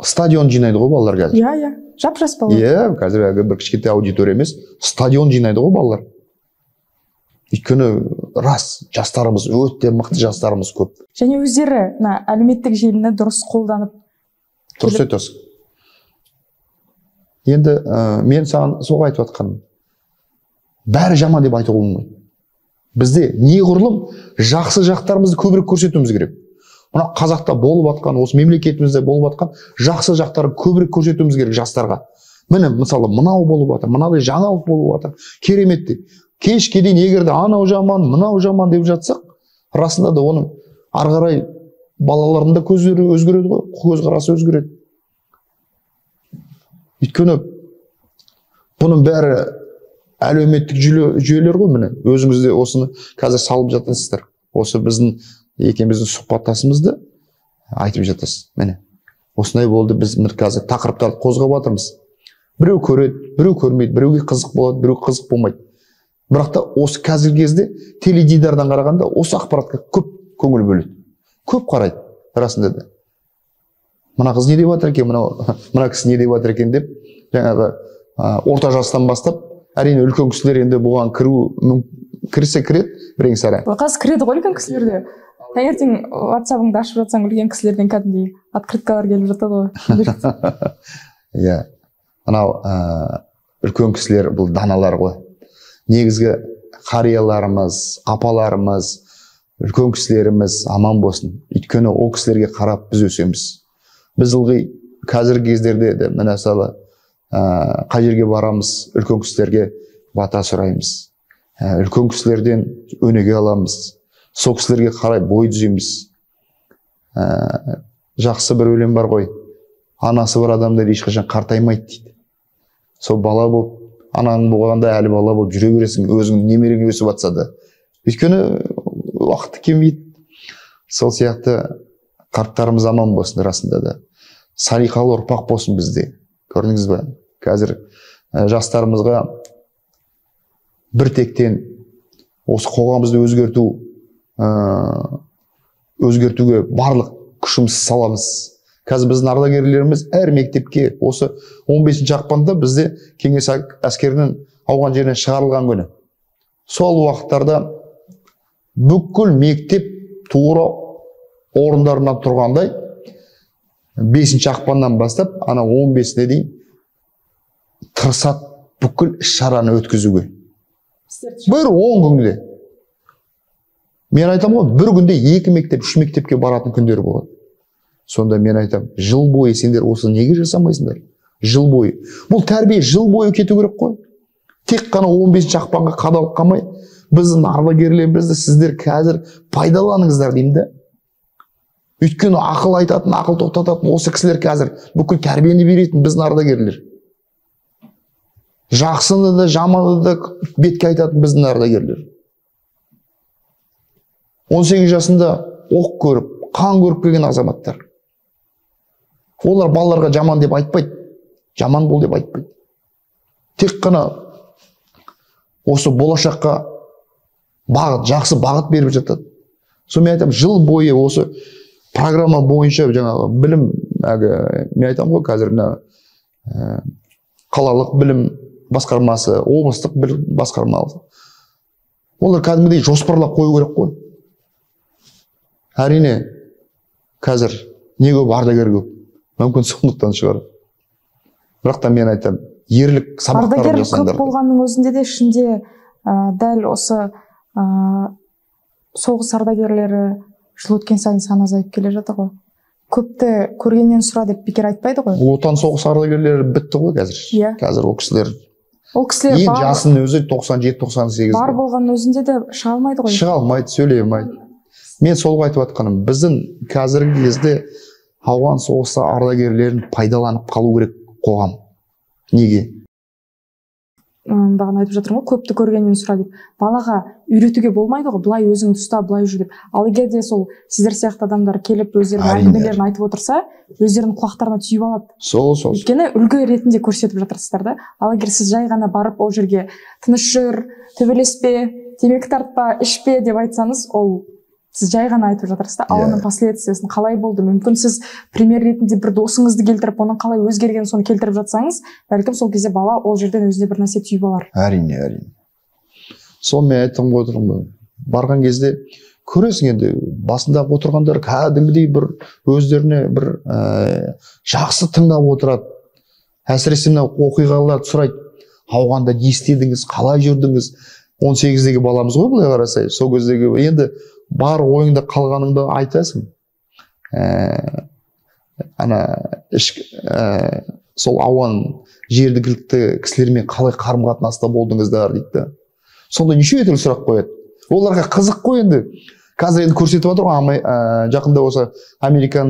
Стадион жинайды ғой балалар қазір. Иә, жас балалар. Қазір бір кішкентай аудитория емес, стадион жинайды ғой балалар. Өйткені рас, жастарымыз өте мықты, жастарымыз көп. Және өздері әлеуметтік желіні дұрыс қолданып. Дұрыс айтасың. Енді мен саған соға айтып жатқаным. Бәрі жаман деп айтуға болмайды. Бізде неғұрлым жақсы жақтарымызды көбірек көрсетуіміз керек. Мына қазақта болып жатқан, осы мемлекетімізде болып жатқан жақсы жақтарын көбірек көрсетуіміз керек жастарға. Міне, мысалы, мынау болып жатыр, мынадай жаңалық болып жатыр. Керемет деп. Кешке дейін егерде анау жаман, мынау жаман деп жатсақ, расында да оның ары қарай балалардың да көздері өзгереді ғой, көзқарасы өзгереді. Өйткені бұның бәрі әлеуметтік жүйелер ғой, міне. Өзіңізде осыны қазір салып жатырсыздар. Осы біздің екеуміздің сұхбаттасымызды айтып жатасыз. Міне. Осындай болды, біз қазір тақырыптарды қозғап жатырмыз. Біреу көреді, біреу көрмейді, біреуге қызық болады, біреу қызық болмайды. Бірақ та осы қазіргі кезде теледидардан қарағанда осы ақпаратқа көп көңіл бөледі. Көп қарайды, расында да. Мына қыз не деп жатыр екен, мына кісі не деп жатыр екен деп, жаңағы орта жастан бастап, әрине үлкен кісілер енді бұған кірсе кіреді, бірең сарай. Қазір кіреді ғой үлкен кісілерде. Таңертең WhatsApp-ыңды ашып жатсаң, үлкен кісілерден кәдімгідей открыткалар келіп жатады ғой. Иә. Анау үлкен кісілер бұл даналар ғой. Негізгі қарияларымыз, апаларымыз, үлкен кісілеріміз аман болсын. Өйткені ол кісілерге қарап біз өсеміз. Біз ылғи қазіргі кездерде де мысалы қай жерге барамыз, үлкен кісілерге бата сұраймыз. Үлкен кісілерден өнеге аламыз. Сол кісілерге қарай бой түзейміз. Жақсы бір өлең бар ғой. Анасы бар адамдар ешқашан қартаймайды дейді. Сол бала болып, анаң болғанда әлі бала болып жүре бересің, өзің немерең өсіп жатса да. Өйткені уақыты келмейді. Сол сияқты қарттарымыз аман болсын, расында да. Салиқалы ұрпақ болсын бізде. Көрдіңіз бе? Қазір жастарымызға бір тектен осы қоғамымызды өзгертуге барлық күшімізді саламыз. Қазір біздің ардагерлеріміз әр мектепке осы 15 ақпанда бізде кеңес әскерінің ауған жерінен шығарылған күні. Сол уақыттарда бүкіл мектеп тура орындарынан тұрғандай 5 ақпаннан бастап, ана 15-не дейін тырысады бүкіл шараны өткізуге. Бір 10 күнде. Мен айтам ғой, бір күнде 2 мектеп, 3 мектепке баратын күндер болады. Сонда мен айтам, жыл бойы сендер осы неге жасамайсыңдар? Жыл бойы. Бұл тәрбие жыл бойы кету керек қой. Тек қана 15 ақпанға қадалып қалмай, біздің ардагерлерімізді сіздер қазір пайдаланыңыздар деймін да. Өйткені ақыл айтатын, ақыл тоқтататын осы кісілер қазір бүкіл тәрбиені беретін біздің ардагерлер. Жақсыны да, жаманы да бетке айтатын біздің ардагерлер. 18 жасында оқ көріп, қан көріп келген азаматтар. Олар балаларға жаман деп айтпайды. Жаман бол деп айтпайды. Тек қана осы болашаққа бағыт, жақсы бағыт беріп жатады. Сол мен айтамын, жыл бойы осы программа бойынша жаңағы білім, мен айтамын ғой қазір мына қалалық білім басқармасы, облыстық білім басқармасы, олар кәдімгідей жоспарлап қою керек қой. Әрине қазір не көп, ардагер көп, мүмкін сондықтан шығар. Бірақ та мен айтамын, ерлік сабақтарын жасаңдар. Ардагер көп болғанның өзінде де ішінде дәл осы соғыс ардагерлері жыл өткен сайын саны азайып келе жатыр ғой. Көпті көргеннен сұра деп бекер айтпайды ғой. Отан соғыс ардагерлері бітті ғой қазір. Иә. Қазір ол кісілер ең жасын өзі 97-98. Бар болғанның өзінде де шыға алмайды ғой. Шыға алмайды, сөйлей алмайды. Мен сол айтып жатқаным, біздің қазіргі кезде ауған соғысы ардагерлерін пайдаланып қалу керек қоғам. Неге? Бағана айтып жатырмын ғой, көпті көргеннен сұра деп. Балаға үйретуге болмайды ғой, былай өзіңді ұста, былай жүр деп. Ал егер де сол сіздер сияқты адамдар келіп өздерінің әңгімелерін айтып отырса, өздерінің құлақтарына түйіп алады. Сол. Өйткені үлгі ретінде көрсетіп жатырсыздар да. Ал егер сіз жай ғана барып ол жерге тыныш жүр, төбелеспе, темекі тартпа, ішпе деп айтсаңыз, ол сіз жай ғана айтып жатырсыз да, ал оның последствиясын қалай болды? Мүмкін сіз пример ретінде бір досыңызды келтіріп, оның қалай өзгергенін соны келтіріп жатсаңыз, бәлкім сол кезде бала ол жерден өзіне бір нәрсе түйіп алар. Әрине. Сол мен айтып отырмын, барған кезде көресің, енді басында отырғандар кәдімгідей бір өздеріне бір жақсы тыңдап отырады. Әсіресе мынау оқиғаларды сұрайды. Ауғанда не істедіңіз, қалай жүрдіңіз? 18-дегі баламыз ғой, былай қарасай. Сол кездегі енді бар ойыңда қалғаныңды айтасың. Сол ауған жердігілікті кісілермен қалай қарым-қатынаста болдыңыздар дейді. Сонда неше түрлі сұрақ қояды. Оларға қызық қой енді. Қазір енді көрсетіп отыр ғой, жақында осы американ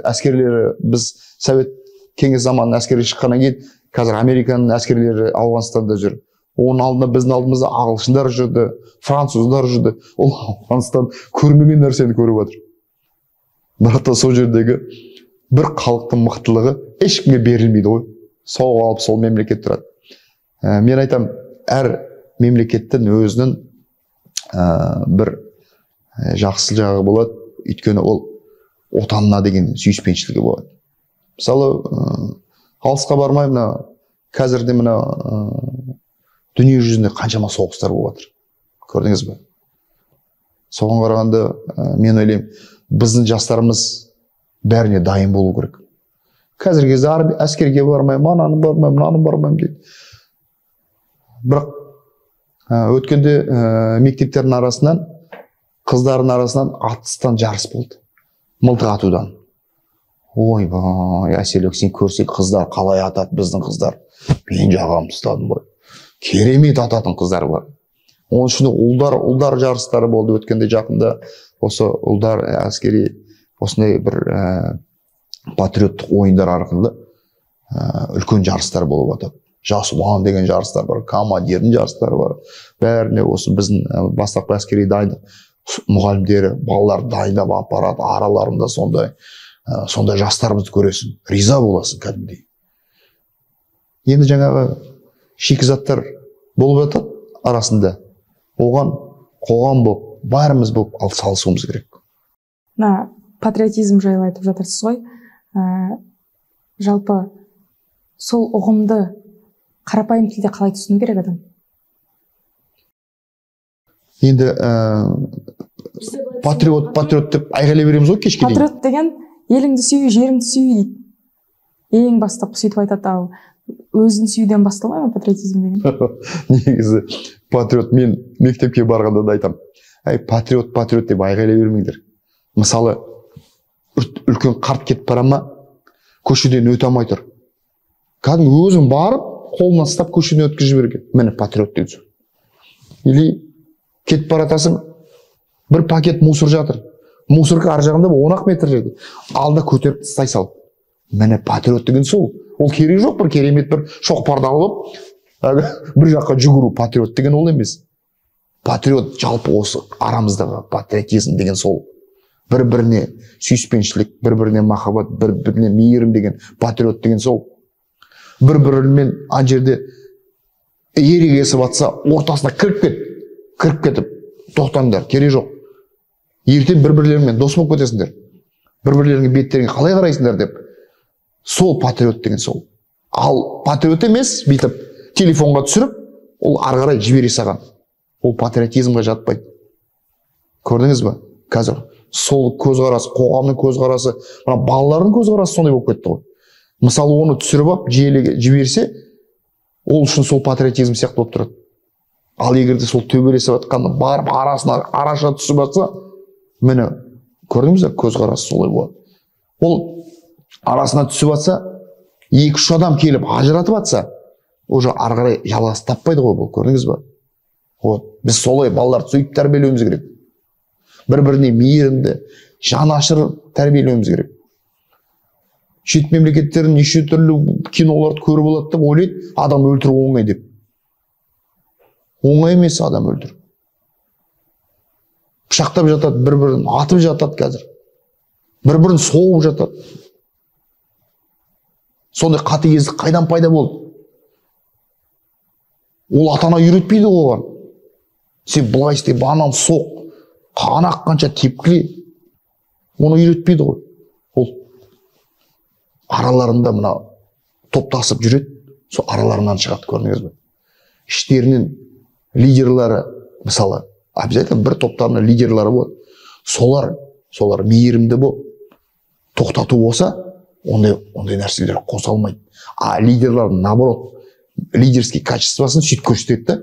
әскерлері, біз совет кеңес заманының әскері шыққаннан кейін, қазір американ әскерлері Ауғанстанда жүр. Оның алдында біздің алдымызда ағылшындар жүрді, француздар жүрді. Ол Ауғанстан көрмеген нәрсені көріп отыр. Бірақ та сол жердегі бір халықтың мықтылығы ешкімге берілмейді ғой. Сол алып сол мемлекет тұрады. Мен айтам, әр мемлекеттің өзінің бір жақсы жағы болады, өйткені ол отанына деген сүйіспеншілігі болады. Мысалы, алысқа бармай, қазірде дүние жүзінде қаншама соғыстар болып жатыр. Көрдіңіз бе? Соған қарағанда мен ойлаймын, біздің жастарымыз бәріне дайын болу керек. Қазіргі кезде әскерге бармаймын, ананы бармаймын, мынаны бармаймын дейді. Бірақ өткенде мектептердің арасынан, қыздардың арасынан атыстан жарыс болды. Мылтық атудан. Ойбай, Әселек, сен көрсек қыздар қалай атады, біздің қыздар. Мен жағамды ұстадым ғой. Керемет ататын қыздар бар. Оның үшін ұлдар жарыстары болды өткенде жақында. Осы ұлдар әскери осындай бір патриоттық ойындар арқылы үлкен жарыстар болып жатады. Жас ұлан деген жарыстар бар, командирдің жарыстары бар. Бәріне осы біздің бастапқы әскери дайындық мұғалімдері, балалар дайындап апарады, араларында сондай жастарымызды көресің, риза боласың кәдімгідей. Енді жаңағы шикізаттар болып жатады арасында. Оған қоғам болып, бәріміз болып салысуымыз керек. Патриотизм жайлы айтып жатырсыз ғой. Жалпы сол ұғымды қарапайым тілде қалай түсіну керек адам? Енді патриот деп айғайлай береміз ғой кешке дейін. Патриот деген еліңді сүй, жеріңді сүй дейді. Ең бастапқы сөйтіп айтады, ал өзін сүюден басталмай ма патриотизм деген? Негізі патриот, мен мектепке барғанда да айтам, патриот деп айғайлай бермеңдер. Мысалы, үлкен қарт кетіп бара ма, көшеден өте алмай тұр. Кәдімгі өзің барып, қолынан ұстап көшеден өткізіп жіберген. Міне патриот дейді. Или кетіп баратасың, бір пакет мусор жатыр. Мусорка ар жағында 10 метр жерде. Алда көтеріп тастай сал. Міне патриот деген сол. Ол керек жоқ, бір керемет бір шоқпарды алып, бір жаққа жүгіру. Патриот деген ол емес. Патриот жалпы осы арамыздағы патриотизм деген сол. Бір-біріне сүйіспеншілік, бір-біріне махаббат, бір-біріне мейірім деген патриот деген сол. Бір-бірімен ана жерде ерегесіп атса, ортасына кіріп кетіп, тоқтаңдар, керек жоқ. ертең бір-бірлеріңмен дос болып кетесіңдер, бір-бірлеріңе беттеріңе қалай қарайсыңдар деп. Сол патриот деген сол. Ал патриот емес, бүйтіп телефонға түсіріп, ол ары қарай жібере саған. Ол патриотизмға жатпайды. Көрдіңіз бе? Қазір сол көзқарас, қоғамның көзқарасы, мына балалардың көзқарасы сондай болып кетті ғой. Мысалы, оны түсіріп алып, желіге жіберсе, ол үшін сол патриотизм сияқты болып тұрады. Ал егер де сол төбелесіп жатқанда барып арасына араша түсіп жатса, міне, көрдіңіз бе, көзқарасы солай болады. Ол арасына түсіп жатса, 2-3 адам келіп ажыратып жатса, уже ары қарай жалғасы таппайды ғой бұл, көрдіңіз бе? Вот, біз солай балаларды сөйтіп тәрбиелеуіміз керек. Бір-біріне мейірімді, жанашыр тәрбиелеуіміз керек. Шет мемлекеттердің неше түрлі киноларды көріп алады деп ойлайды, адам өлтіру оңай деп. Оңай емес адам өлтіру. Пышақтап жатады, бір-бірін атып жатады қазір. Бір-бірін соғып жатады. Сондай қатыгездік қайдан пайда болды? Ол ата-ана үйретпейді оған. Сен былай істе, ананы соқ, қан аққанша тепкіле. Оны үйретпейді ғой. Ол араларында мына топтасып жүреді, сол араларынан шығады, көрдіңіз бе? Іштерінен лидерлары, мысалы, обязательно бір топтарының лидерлары болады. Солар мейірімді болып, тоқтату болса, ондай нәрселер қоса алмайды. А лидерлар, наоборот, лидерский качествосын сөйтіп көрсетеді да.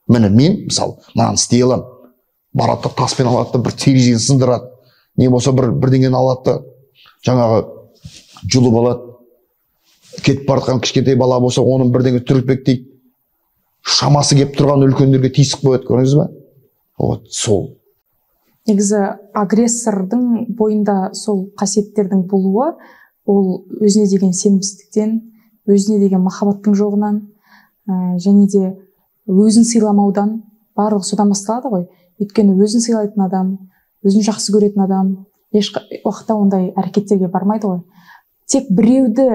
Міне мен, мысалы, мынаны істей аламын. Барады, таспен алады, бір терезені сындырады. Не болса бірдеңені алады, жаңағы жұлып алады. Кетіп баратқан кішкентай бала болса, оның бірдеңе түртпек дейді. Шамасы кеп тұрған үлкендерге тиісіп қояды, көрдіңіз бе? Вот, сол. Негізі агрессордың бойында сол қасиеттердің болуы, ол өзіне деген сенімсіздіктен, өзіне деген махаббаттың жоғынан, және де өзін сыйламаудан, барлығы содан басталады ғой. Өйткені өзін сыйлайтын адам, өзін жақсы көретін адам еш уақытта ондай әрекеттерге бармайды ғой. Тек біреуді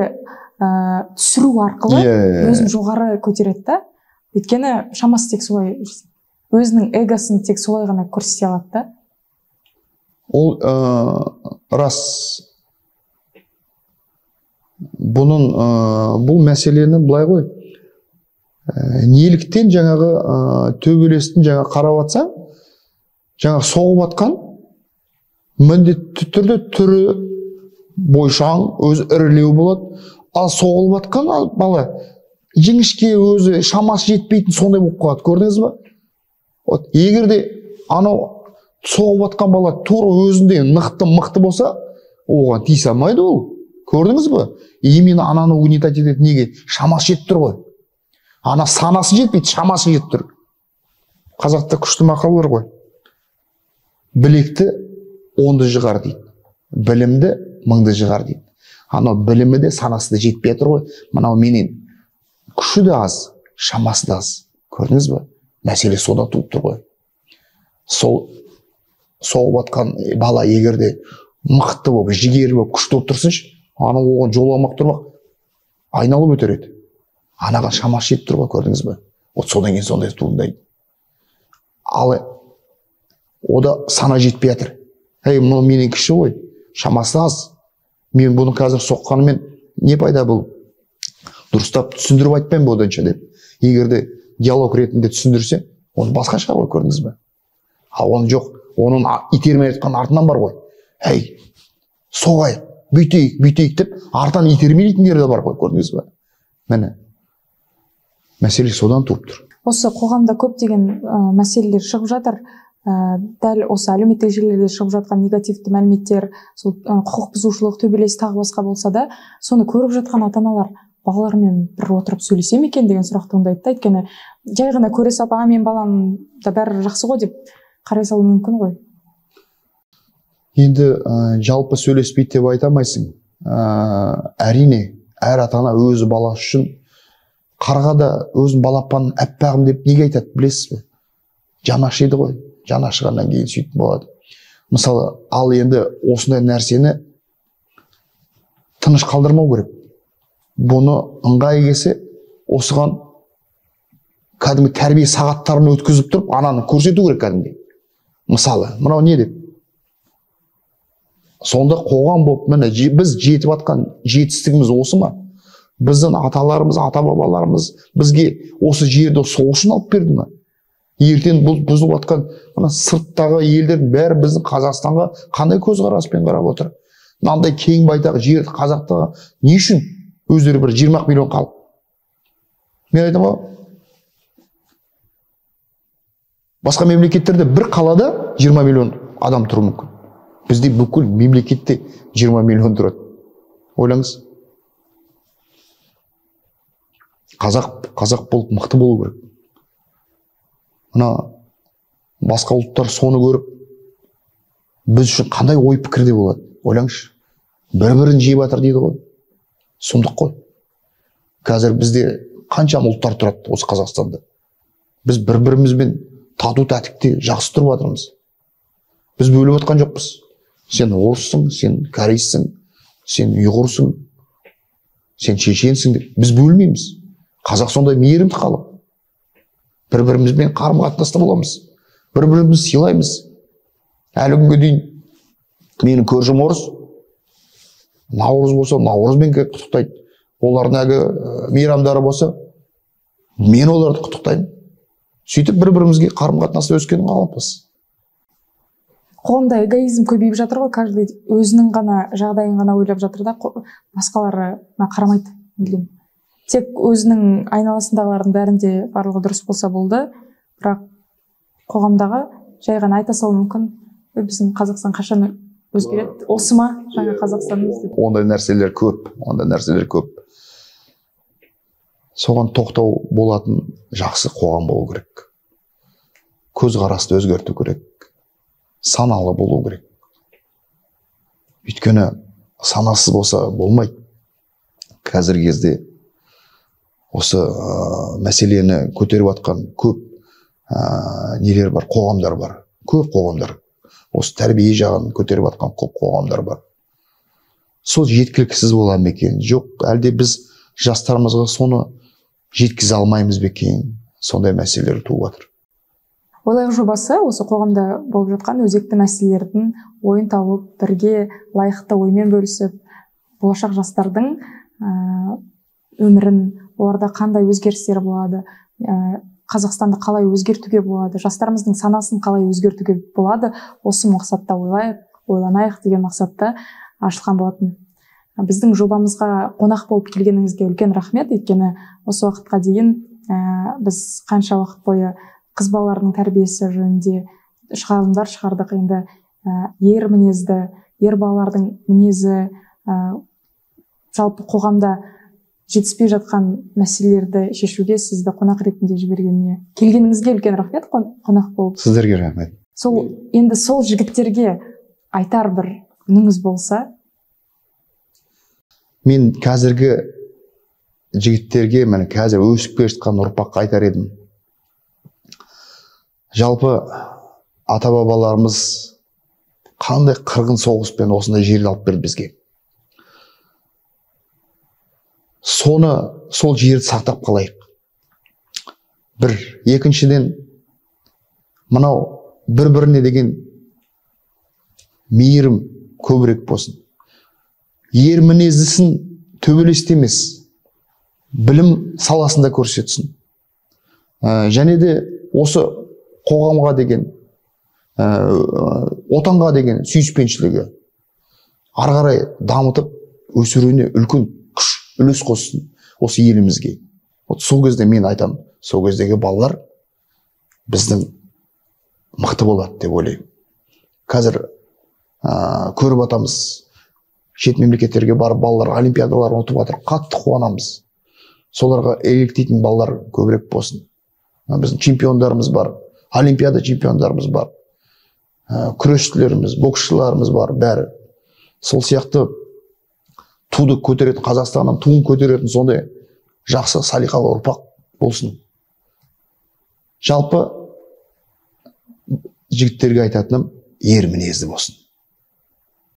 түсіру арқылы өзін жоғары көтереді да. Өйткені шамасы тек солай, өзінің эгосын тек солай ғана көрсете алады да. Ол рас. Бұл мәселені былай ғой. Неліктен жаңағы төбелестің жаңа қарап атсаң, жаңағы соғып атқан міндетті түрде түрі бойшаң, өзі ірілеу болады. Ал соғылып атқан бала жіңішке, өзі шамасы жетпейтін сондай болып қалады, көрдіңіз бе? Егер де анау соғып атқан бала тура өзінде мықты болса, оған тиісе алмайды ол. Көрдіңіз бе? Именно ананы угнетать етеді, неге? Шамасы жетіп тұр ғой. Ана санасы жетпейді, шамасы жетіп тұр. Қазақта күшті мақал бар ғой. Білекті 10-ды жығар дейді. Білімді 1000-ды жығар дейді. Анау білімі де санасы да жетпей тұр ғой. Мынау менен күші де аз, шамасы да аз. Көрдіңіз бе? Мәселе содан туып тұр ғой. Сол соғып атқан бала егерде мықты болып, жігерлі болып, күшті болып тұрсыншы, ана оған жол алмақ тұрмақ, айналып өтереді. Анаға шамасы жетіп тұр ғой, көрдіңіз бе? Содан кейін сондай туындайды. Ал ода сана жетпей жатыр. Мұны менен кіші ғой, шамасы аз. Мен бұны қазір соққанымен не пайда бұл? Дұрыстап түсіндіріп айтпаймын боданша деп. Егерде диалог ретінде түсіндірсе, оны басқаша ғой, көрдіңіз бе? Ал оны жоқ, оның итермей айтқан артынан бар ғой. Соғайық, бүйтейік деп, артынан итермелейтіндер де бар ғой, көрдіңіз бе? Міне, мәселе содан туып тұр. Осы қоғамда көптеген мәселелер шығып жатыр. Дәл осы әлеуметтік желілерде шығып жатқан негативті мәліметтер, құқық бұзушылық, төбелес тағы басқа болса да, соны көріп жатқан ата-аналар балалармен бір отырып сөйлесе ме екен деген сұрақ туындайды да. Өйткені жай ғана көре салып, мен балам да бәрі жақсы ғой деп қарай салу мүмкін ғой. Енді жалпы сөйлеспейді деп айта алмайсың. Әрине, әр ата-ана өзі баласы үшін қарғада өзін балапанын әппағым деп неге айтады, білесіз бе? Жанашиды ғой. Жанашығаннан кейін сөйтіп болады. Мысалы, ал енді осындай нәрсені тыныш қалдырмау керек. Бұны ыңғай келсе, осыған кәдімгі тәрбие сағаттарын өткізіп тұрып, ананы көрсету керек кәдімгі. Мысалы, мынау не деп? сонда қоғам болып міне біз жетіп жатқан жетістігіміз осы ма? Біздің аталарымыз, ата бабаларымыз бізге осы жерді сол үшін алып берді ме? Ертең бұзылып жатқан мына сырттағы елдердің бәрі біздің Қазақстанға қандай көзқараспен қарап отыр? Мынандай кең байтақ жерді қазақтарға не үшін өздері бір 20 миллион халық? Мен айтамын ғой, басқа мемлекеттерде бір қалада 20 миллион адам тұруы мүмкін. Бізде бүкіл мемлекетте 20 миллион тұрады. Ойлаңыз. Қазақ болып мықты болу керек. Мына басқа ұлттар соны көріп, біз үшін қандай ой пікірде болады? Ойлаңызшы. Бір-бірін жеп жатыр дейді ғой. Сұмдық қой. Қазір бізде қаншама ұлттар тұрады осы Қазақстанда. Біз бір-бірімізбен тату тәтікте жақсы тұрып жатырмыз. Біз бөліп отқан жоқпыз. Сен орыссың, сен корейсің, сен ұйғырсың, сен шешенсің деп. Біз бөлмейміз. Қазақ сондай мейірімді халық. Бір-бірімізбен қарым-қатынаста боламыз. Бір-бірімізді сыйлаймыз. Әлі күнге дейін менің көршім орыс. Наурыз болса, наурызбен құттықтайды. Олардың әлгі мейрамдары болса, мен оларды құттықтаймын. Сөйтіп бір-бірімізге қарым-қатынаста өскенін қаламыз. Қоғамда эгоизм көбейіп жатыр ғой, каждый өзінің ғана жағдайын ғана ойлап жатыр да, басқаларына қарамайды. Тек өзінің айналасындағылардың бәрінде барлығы дұрыс болса болды, бірақ қоғамдағы жай ғана айта салу мүмкін, біздің Қазақстан қашан өзгереді, осы ма жаңа Қазақстанымыз деп. Ондай нәрселер көп. Соған тоқтау болатын жақсы қоғам болу керек. Көзқарасты өзгерту керек. Саналы болу керек. Өйткені санасыз болса болмайды. Қазіргі кезде осы мәселені көтеріп жатқан көп нелер бар, қоғамдар бар. Көп қоғамдар. Осы тәрбие жағын көтеріп жатқан көп қоғамдар бар. Сол жеткіліксіз бола ма екен? Жоқ, әлде біз жастарымызға соны жеткізе алмаймыз ба екен? Сондай мәселелер туып жатыр. Ойлайық жобасы осы қоғамда болып жатқан өзекті мәселелердің ойын тауып, бірге лайықты оймен бөлісіп, болашақ жастардың өмірін, оларда қандай өзгерістер болады, Қазақстанды қалай өзгертуге болады, жастарымыздың санасын қалай өзгертуге болады, осы мақсатта ойланайық деген мақсатта ашылған болатын. Біздің жобамызға қонақ болып келгеніңізге үлкен рахмет, өйткені осы уақытқа дейін біз қанша уақыт бойы қыз балалардың тәрбиесі жөнінде шығарылымдар шығардық. Енді ер мінезді, ер балалардың мінезі, жалпы қоғамда жетіспей жатқан мәселелерді шешуге сізді қонақ ретінде жібергеніне, келгеніңізге үлкен рахмет, қонақ болып. Сіздерге рахмет. Енді сол жігіттерге айтар бір үніңіз болса? Мен қазіргі жігіттерге, мәне қазір өсіп келе жатқан ұрпаққа айтар едім. Жалпы ата бабаларымыз қандай қырғын соғыспен осындай жерді алып берді бізге. Сол жерді сақтап қалайық. Бір, екіншіден, мынау бір-біріне деген мейірім көбірек болсын. Ер мінездісін төбелесте емес, білім саласында көрсетсін. Және де осы қоғамға деген, отанға деген сүйіспеншілігі ары қарай дамытып өсіруіне үлкен күш, үлес қоссын осы елімізге. Сол кезде мен айтамын, сол кездегі балалар біздің мықты болады деп ойлаймын. Қазір көріп атамыз, шет мемлекеттерге барып балалар олимпиадалар ұтып жатыр, қатты қуанамыз. Соларға еліктейтін балалар көбірек болсын. Біздің чемпиондарымыз бар, олимпиада чемпиондарымыз бар, күресшілеріміз, боксшыларымыз бар, бәрі. Сол сияқты туды көтеретін, Қазақстанның туын көтеретін сондай жақсы салиқалы ұрпақ болсын. Жалпы жігіттерге айтатыным, ер мінезді болсын.